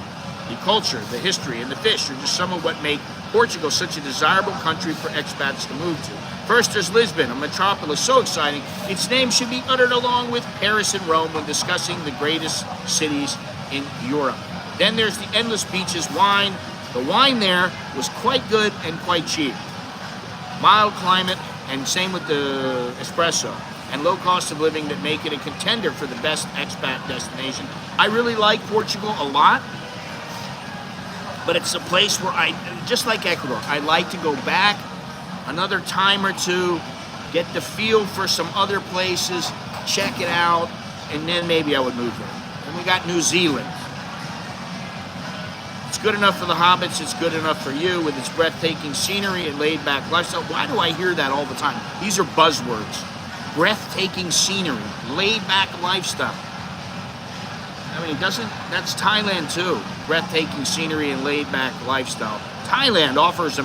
The culture, the history, and the fish are just some of what make Portugal such a desirable country for expats to move to. First, there's Lisbon, a metropolis so exciting, its name should be uttered along with Paris and Rome when discussing the greatest cities in Europe. Then there's the endless beaches, wine. The wine there was quite good and quite cheap. Mild climate, and same with the espresso, and low cost of living that make it a contender for the best expat destination. I really like Portugal a lot, but it's a place where just like Ecuador, I like to go back another time or two, get the feel for some other places, check it out, and then maybe I would move there. Then we got New Zealand. It's good enough for the hobbits, it's good enough for you with its breathtaking scenery and laid-back lifestyle. Why do I hear that all the time? These are buzzwords. Breathtaking scenery, laid-back lifestyle. I mean, that's Thailand too. Breathtaking scenery and laid-back lifestyle. Thailand offers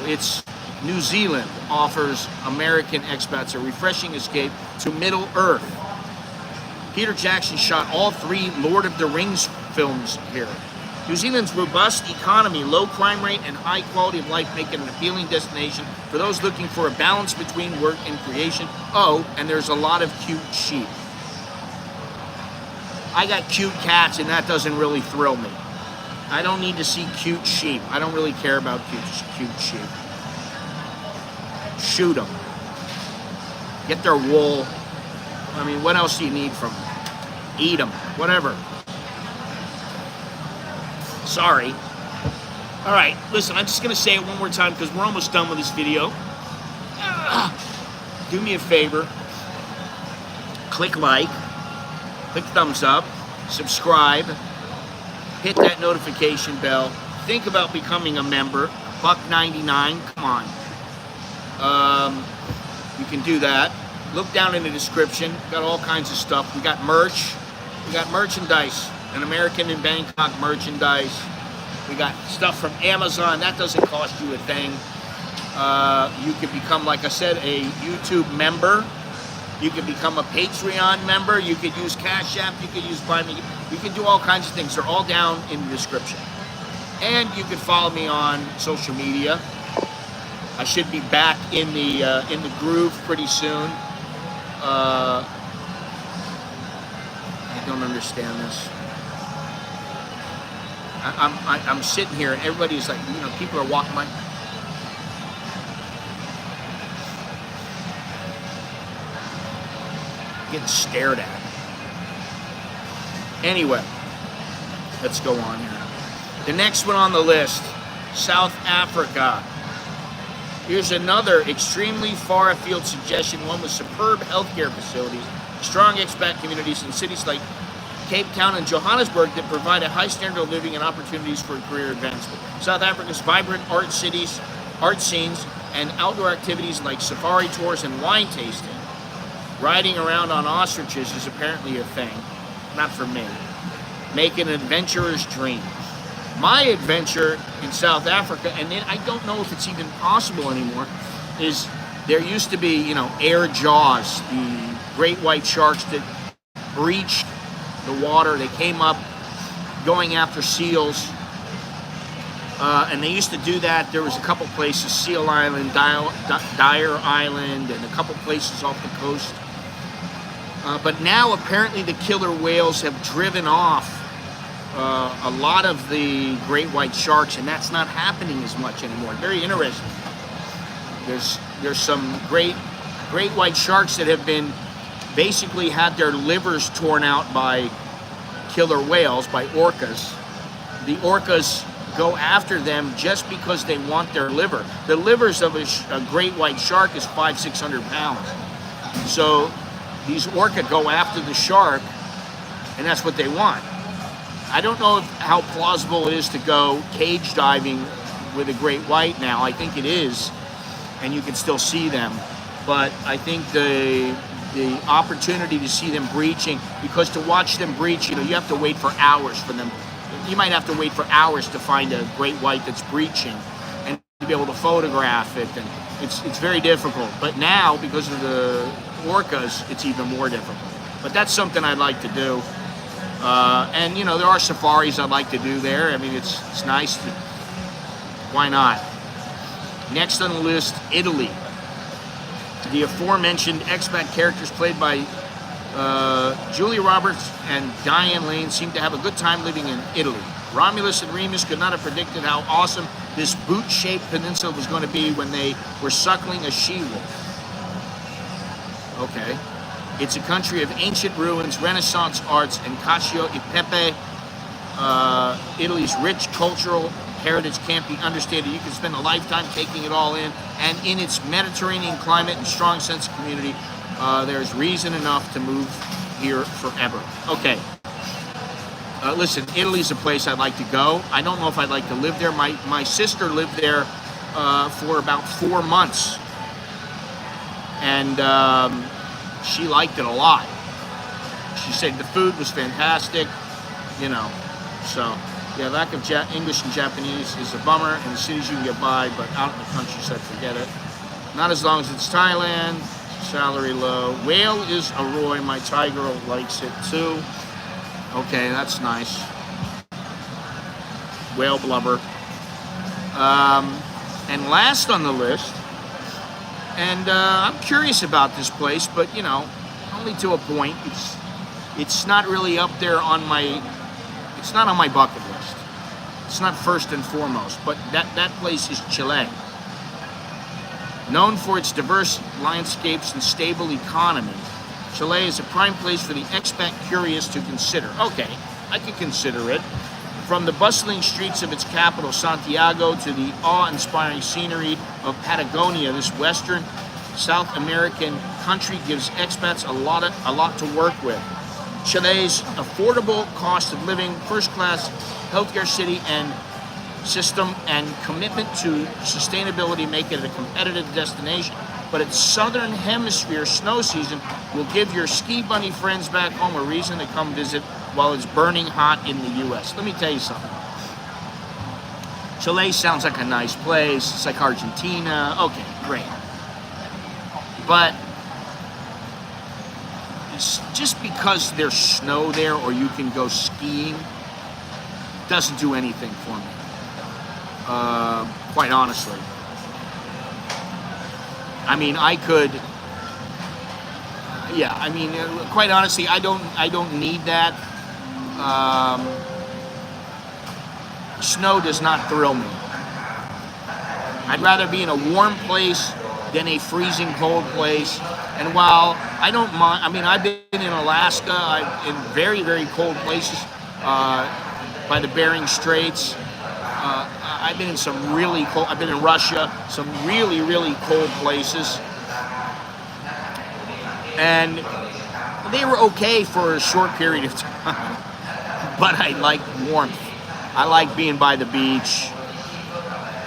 it's New Zealand offers American expats a refreshing escape to Middle Earth. Peter Jackson shot all 3 Lord of the Rings films here. New Zealand's robust economy, low crime rate, and high quality of life make it an appealing destination for those looking for a balance between work and creation. Oh, and there's a lot of cute sheep. I got cute cats, and that doesn't really thrill me. I don't need to see cute sheep. I don't really care about cute sheep. Shoot them. Get their wool. I mean, what else do you need from them? Eat them. Whatever. Sorry. All right, listen, I'm just going to say it one more time because we're almost done with this video. Do me a favor. Click like. Click thumbs up. Subscribe. Hit that notification bell. Think about becoming a member. $1.99. Come on. You can do that. Look down in the description. Got all kinds of stuff. We got merch. We got merchandise. An American in Bangkok merchandise. We got stuff from Amazon. That doesn't cost you a thing. You can become, like I said, a YouTube member. You can become a Patreon member. You could use CASHAPP. You could use Buy Me. You can do all kinds of things. They're all down in the description. And you can follow me on social media. I should be back in the groove pretty soon. I don't understand this. I'm sitting here and everybody's like, people are walking by. Getting stared at. Anyway, let's go on here. The next one on the list, South Africa. Here's another extremely far afield suggestion, one with superb healthcare facilities, strong expat communities in cities like Cape Town and Johannesburg that provide a high standard of living and opportunities for career advancement. South Africa's vibrant art scenes, and outdoor activities like safari tours and wine tasting. Riding around on ostriches is apparently a thing. Not for me. Make an adventurer's dream. My adventure in South Africa, and then I don't know if it's even possible anymore, is there used to be, you know, air jaws, the great white sharks that breached the water. They came up going after seals, and they used to do that. There was a couple places, Seal Island, Dyer Island, and a couple places off the coast. But now apparently the killer whales have driven off a lot of the great white sharks, and that's not happening as much anymore. Very interesting. There's some great white sharks that have been basically had their livers torn out by killer whales, by orcas. The orcas go after them just because they want their liver. The livers of a great white shark is 500-600 pounds. So these orca go after the shark, and that's what they want. I don't know how plausible it is to go cage diving with a great white now. I think it is, and you can still see them. But I think the opportunity to see them breaching, because to watch them breach, you know, you have to wait for hours for them. You might have to wait for hours to find a great white that's breaching and to be able to photograph it, and it's very difficult. But now, because of the orcas, it's even more difficult. But that's something I'd like to do. And you know, there are safaris I'd like to do there. I mean, it's nice to, why not? Next on the list, Italy. The aforementioned expat characters played by Julia Roberts and Diane Lane seem to have a good time living in Italy. Romulus and Remus could not have predicted how awesome this boot-shaped peninsula was going to be when they were suckling a she-wolf. Okay. It's a country of ancient ruins, Renaissance arts, and cacio e pepe. Italy's rich cultural heritage can't be understated. You can spend a lifetime taking it all in, and in its Mediterranean climate and strong sense of community, there's reason enough to move here forever. Okay. Listen, Italy's a place I'd like to go. I don't know if I'd like to live there. My sister lived there for about 4 months, and she liked it a lot. She said the food was fantastic, you know. So, yeah, lack of English and Japanese is a bummer. In the cities you can get by, but out in the countryside, forget it. Not as long as it's Thailand. Salary low. Whale is a Roy. My Thai girl likes it too. Okay, that's nice. Whale blubber. And last on the list, and I'm curious about this place, but you know, only to a point. It's not really up there on my. It's not on my bucket list. It's not first and foremost. But that place is Chile. Known for its diverse landscapes and stable economy, Chile is a prime place for the expat curious to consider. Okay, I can consider it. From the bustling streets of its capital, Santiago, to the awe-inspiring scenery of Patagonia, this western South American country gives expats a lot to work with. Chile's affordable cost of living, first-class healthcare city and system, and commitment to sustainability make it a competitive destination. But its southern hemisphere snow season will give your ski bunny friends back home a reason to come visit while it's burning hot in the U.S. Let me tell you something. Chile sounds like a nice place. It's like Argentina. Okay, great. But it's just because there's snow there or you can go skiing doesn't do anything for me. Quite honestly. I mean, I could. Yeah, I mean, quite honestly, I don't need that. Snow does not thrill me. I'd rather be in a warm place than a freezing cold place. And while I don't mind, I mean, I've been in Alaska, in very, very cold places, by the Bering Straits. I've been in some really cold. I've been in Russia, some really, really cold places, and they were okay for a short period of time. But I like warmth. I like being by the beach,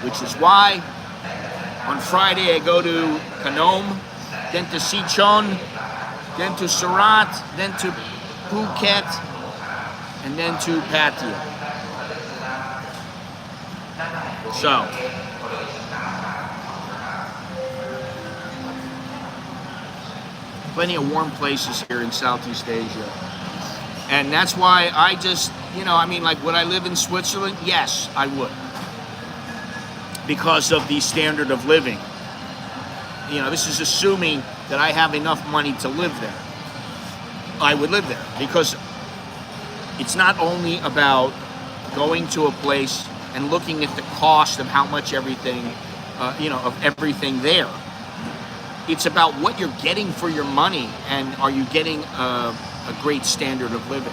which is why on Friday I go to Kanom, then to Sichon, then to Surat, then to Phuket, and then to Pattaya. So, plenty of warm places here in Southeast Asia. And that's why I just, I mean, like, would I live in Switzerland? Yes, I would. Because of the standard of living. This is assuming that I have enough money to live there. I would live there because it's not only about going to a place and looking at the cost of how much everything, of everything there. It's about what you're getting for your money, and are you getting a great standard of living.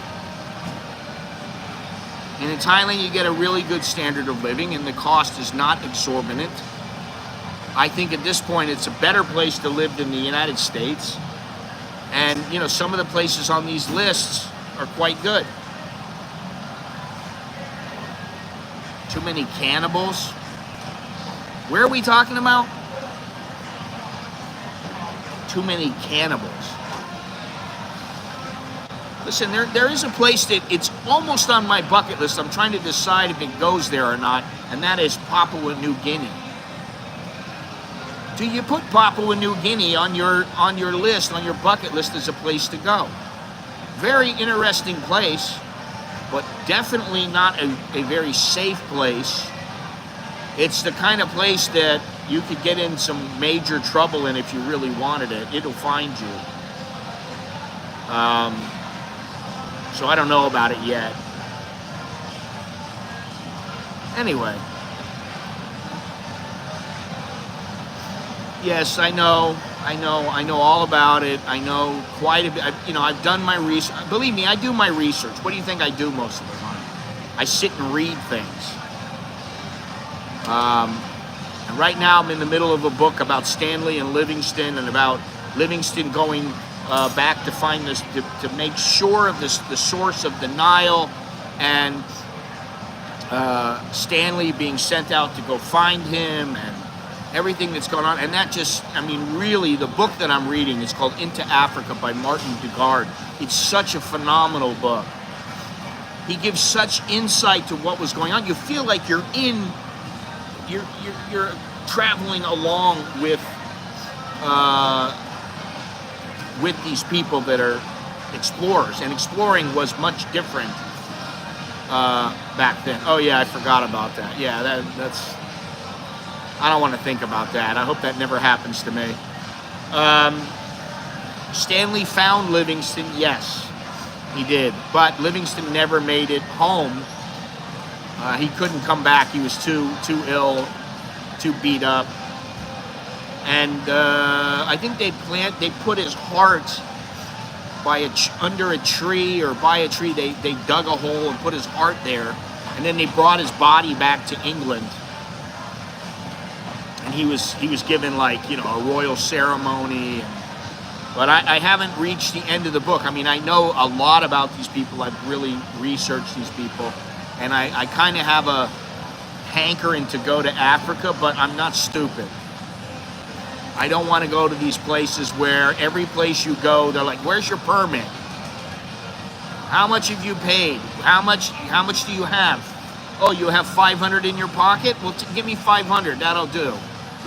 And in Thailand, you get a really good standard of living, and the cost is not exorbitant. I think at this point, it's a better place to live than the United States. And, some of the places on these lists are quite good. Too many cannibals. Where are we talking about? Too many cannibals. Listen, there is a place that it's almost on my bucket list. I'm trying to decide if it goes there or not, and that is Papua New Guinea. Do you put Papua New Guinea on your list, on your bucket list as a place to go? Very interesting place, but definitely not a very safe place. It's the kind of place that you could get in some major trouble in if you really wanted it. It'll find you. So I don't know about it yet. Anyway. Yes, I know all about it. I know quite a bit. I've done my research. Believe me, I do my research. What do you think I do most of the time? I sit and read things. And right now I'm in the middle of a book about Stanley and Livingston, and about Livingston going back to find this, to make sure of this, the source of the Nile, and Stanley being sent out to go find him, and everything that's going on. And that just, really, the book that I'm reading is called Into Africa by Martin Dugard. It's such a phenomenal book. He gives such insight to what was going on. You feel like you're traveling along with these people that are explorers, and exploring was much different back then. Oh yeah, I forgot about that. Yeah, that's. I don't want to think about that. I hope that never happens to me. Stanley found Livingston, yes, he did. But Livingston never made it home. He couldn't come back. He was too ill, too beat up. And I think they put his heart under a tree, or by a tree. They dug a hole and put his heart there. And then they brought his body back to England. And he was given a royal ceremony. But I haven't reached the end of the book. I know a lot about these people. I've really researched these people. And I kind of have a hankering to go to Africa, but I'm not stupid. I don't want to go to these places where every place you go, they're like, where's your permit? How much have you paid? How much do you have? Oh, you have 500 in your pocket? Well, give me 500, that'll do.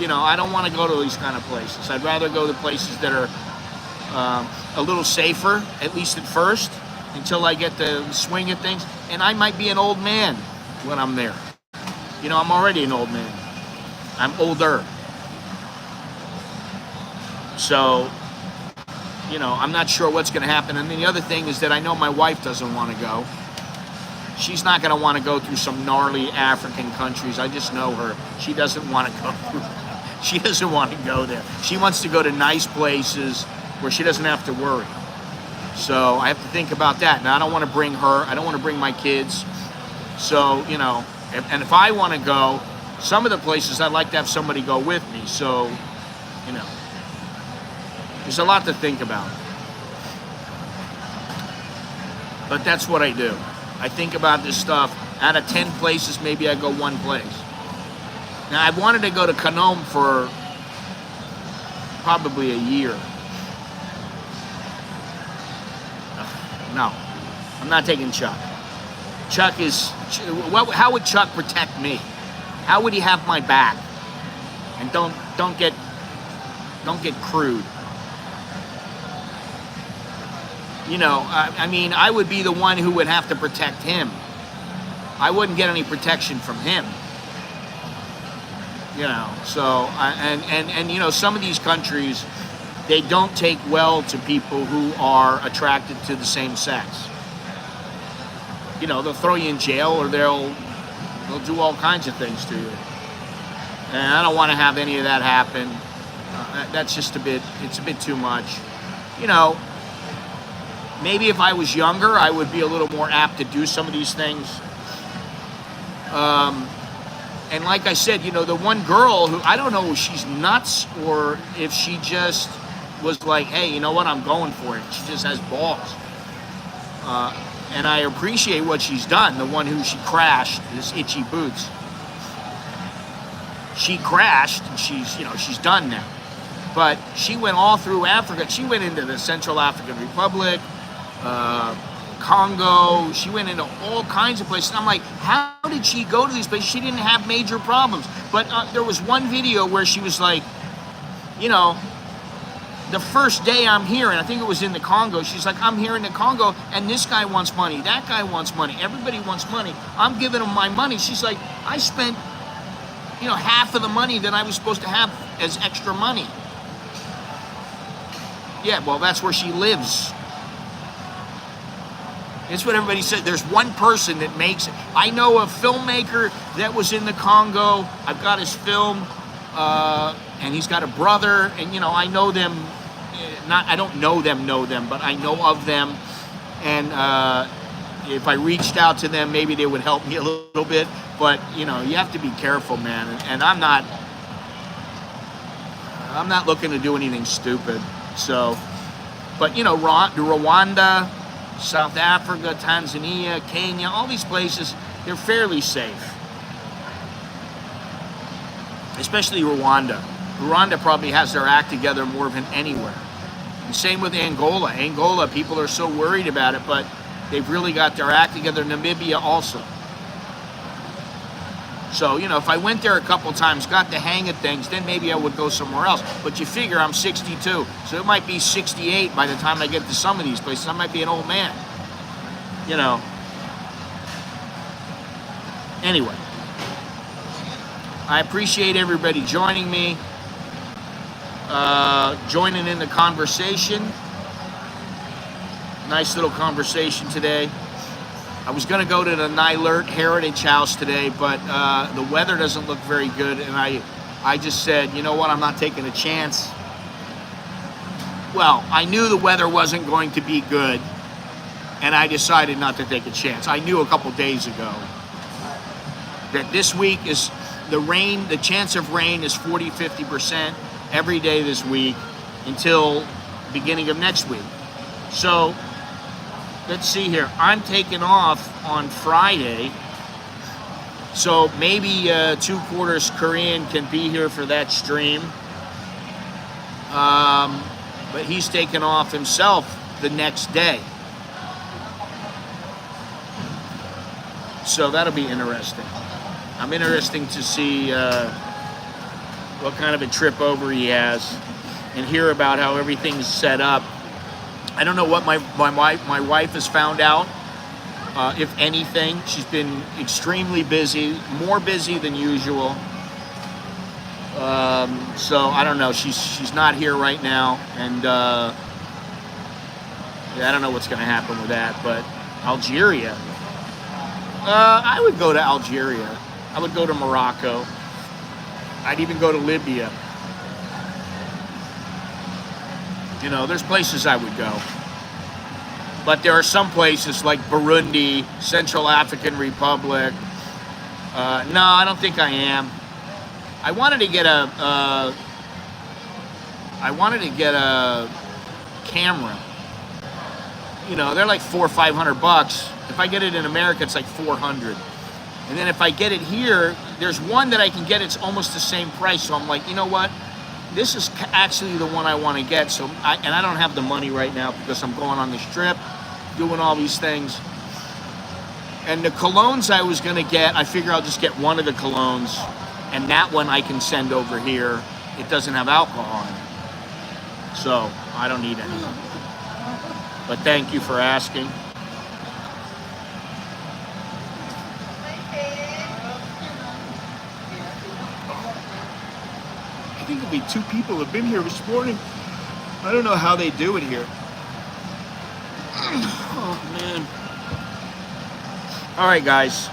I don't want to go to these kind of places. I'd rather go to places that are a little safer, at least at first, until I get the swing of things. And I might be an old man when I'm there. I'm already an old man. I'm older. So, I'm not sure what's going to happen. And then the other thing is that I know my wife doesn't want to go. She's not going to want to go through some gnarly African countries. I just know her. She doesn't want to go through. She doesn't want to go there. She wants to go to nice places where she doesn't have to worry. So I have to think about that. Now, I don't want to bring her. I don't want to bring my kids. So, and if I want to go, some of the places I'd like to have somebody go with me. So, you know, there's a lot to think about. But that's what I do. I think about this stuff. Out of 10 places, maybe I go one place. Now, I wanted to go to Canom for probably a year. No, I'm not taking Chuck. Chuck is, how would Chuck protect me? How would he have my back? And don't get crude. You know, I mean, I would be the one who would have to protect him. I wouldn't get any protection from him. You know, so, and you know, some of these countries, they don't take well to people who are attracted to the same sex. You know, they'll throw you in jail, or they'll do all kinds of things to you. And I don't want to have any of that happen. That's just it's a bit too much. You know, maybe if I was younger, I would be a little more apt to do some of these things. And like I said, you know, the one girl who, I don't know if she's nuts or if she just was like, hey, you know what, I'm going for it. She just has balls. And I appreciate what she's done. The one who she crashed, this Itchy Boots. She crashed, and she's done now. But she went all through Africa. She went into the Central African Republic, Congo. She went into all kinds of places. And I'm like, how did she go to these places? She didn't have major problems. But there was one video where she was like, you know, the first day I'm here, and I think it was in the Congo, she's like, I'm here in the Congo, and this guy wants money, that guy wants money, everybody wants money. I'm giving him my money. She's like, I spent, you know, half of the money that I was supposed to have as extra money. Yeah, well, that's where she lives. It's what everybody said. There's one person that makes it. I know a filmmaker that was in the Congo. I've got his film, and he's got a brother, and, you know, I know them. I don't know them, but I know of them. And if I reached out to them, maybe they would help me a little bit. But, you know, you have to be careful, man. And I'm not looking to do anything stupid. So, but, you know, Rwanda, South Africa, Tanzania, Kenya, all these places, they're fairly safe. Especially Rwanda. Rwanda probably has their act together more than anywhere. And same with Angola. Angola, people are so worried about it, but they've really got their act together. Namibia also. So, you know, if I went there a couple times, got the hang of things, then maybe I would go somewhere else. But you figure I'm 62, so it might be 68 by the time I get to some of these places. I might be an old man. You know. Anyway. I appreciate everybody joining me. Joining in the conversation. Nice little conversation today. I was going to go to the Nylert Heritage House today, but the weather doesn't look very good, and I just said, you know what, I'm not taking a chance. Well, I knew the weather wasn't going to be good, and I decided not to take a chance. I knew a couple days ago that this week is the chance of rain is 40-50% every day this week until beginning of next week. So let's see here. I'm taking off on Friday, so maybe 2/4 Korean can be here for that stream. But he's taking off himself the next day. So that'll be interesting. I'm interested to see what kind of a trip over he has and hear about how everything's set up. I don't know what my wife has found out, if anything. She's been extremely busy, more busy than usual. So I don't know. She's not here right now, and I don't know what's going to happen with that. But Algeria, I would go to Algeria. I would go to Morocco. I'd even go to Libya. You know, there's places I would go. But there are some places like Burundi, Central African Republic. No, I don't think I am. I wanted to get a camera. You know, they're like $400 or $500. If I get it in America, it's like 400. And then if I get it here, there's one that I can get. It's almost the same price. So I'm like, you know what? This is actually the one I want to get. So I don't have the money right now because I'm going on this trip, doing all these things. And the colognes I was gonna get, I figure I'll just get one of the colognes, and that one I can send over here. It doesn't have alcohol in it, so I don't need any. But thank you for asking. I think it'll be 2 people have been here this morning. I don't know how they do it here. Oh man. All right, guys.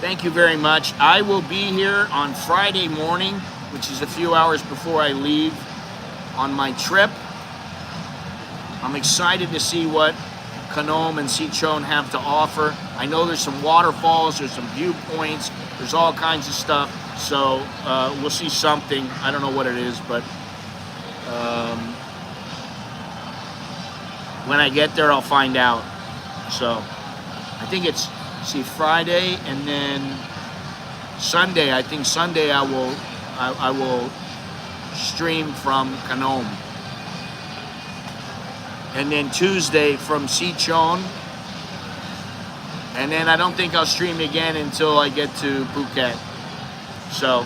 Thank you very much. I will be here on Friday morning, which is a few hours before I leave on my trip. I'm excited to see what Kanom and Sichuan have to offer. I know there's some waterfalls, there's some viewpoints, there's all kinds of stuff. So we'll see something. I don't know what it is, but when I get there, I'll find out. So I think it's, see, Friday and then Sunday. I think Sunday I will stream from Kanom. And then Tuesday from Sichuan. And then I don't think I'll stream again until I get to Phuket. So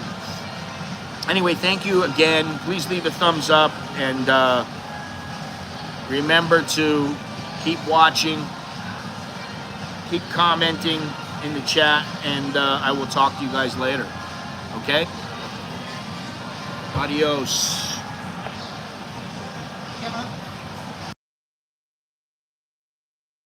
anyway, thank you again. Please leave a thumbs up, and remember to keep watching, keep commenting in the chat, and I will talk to you guys later. Okay? Adios.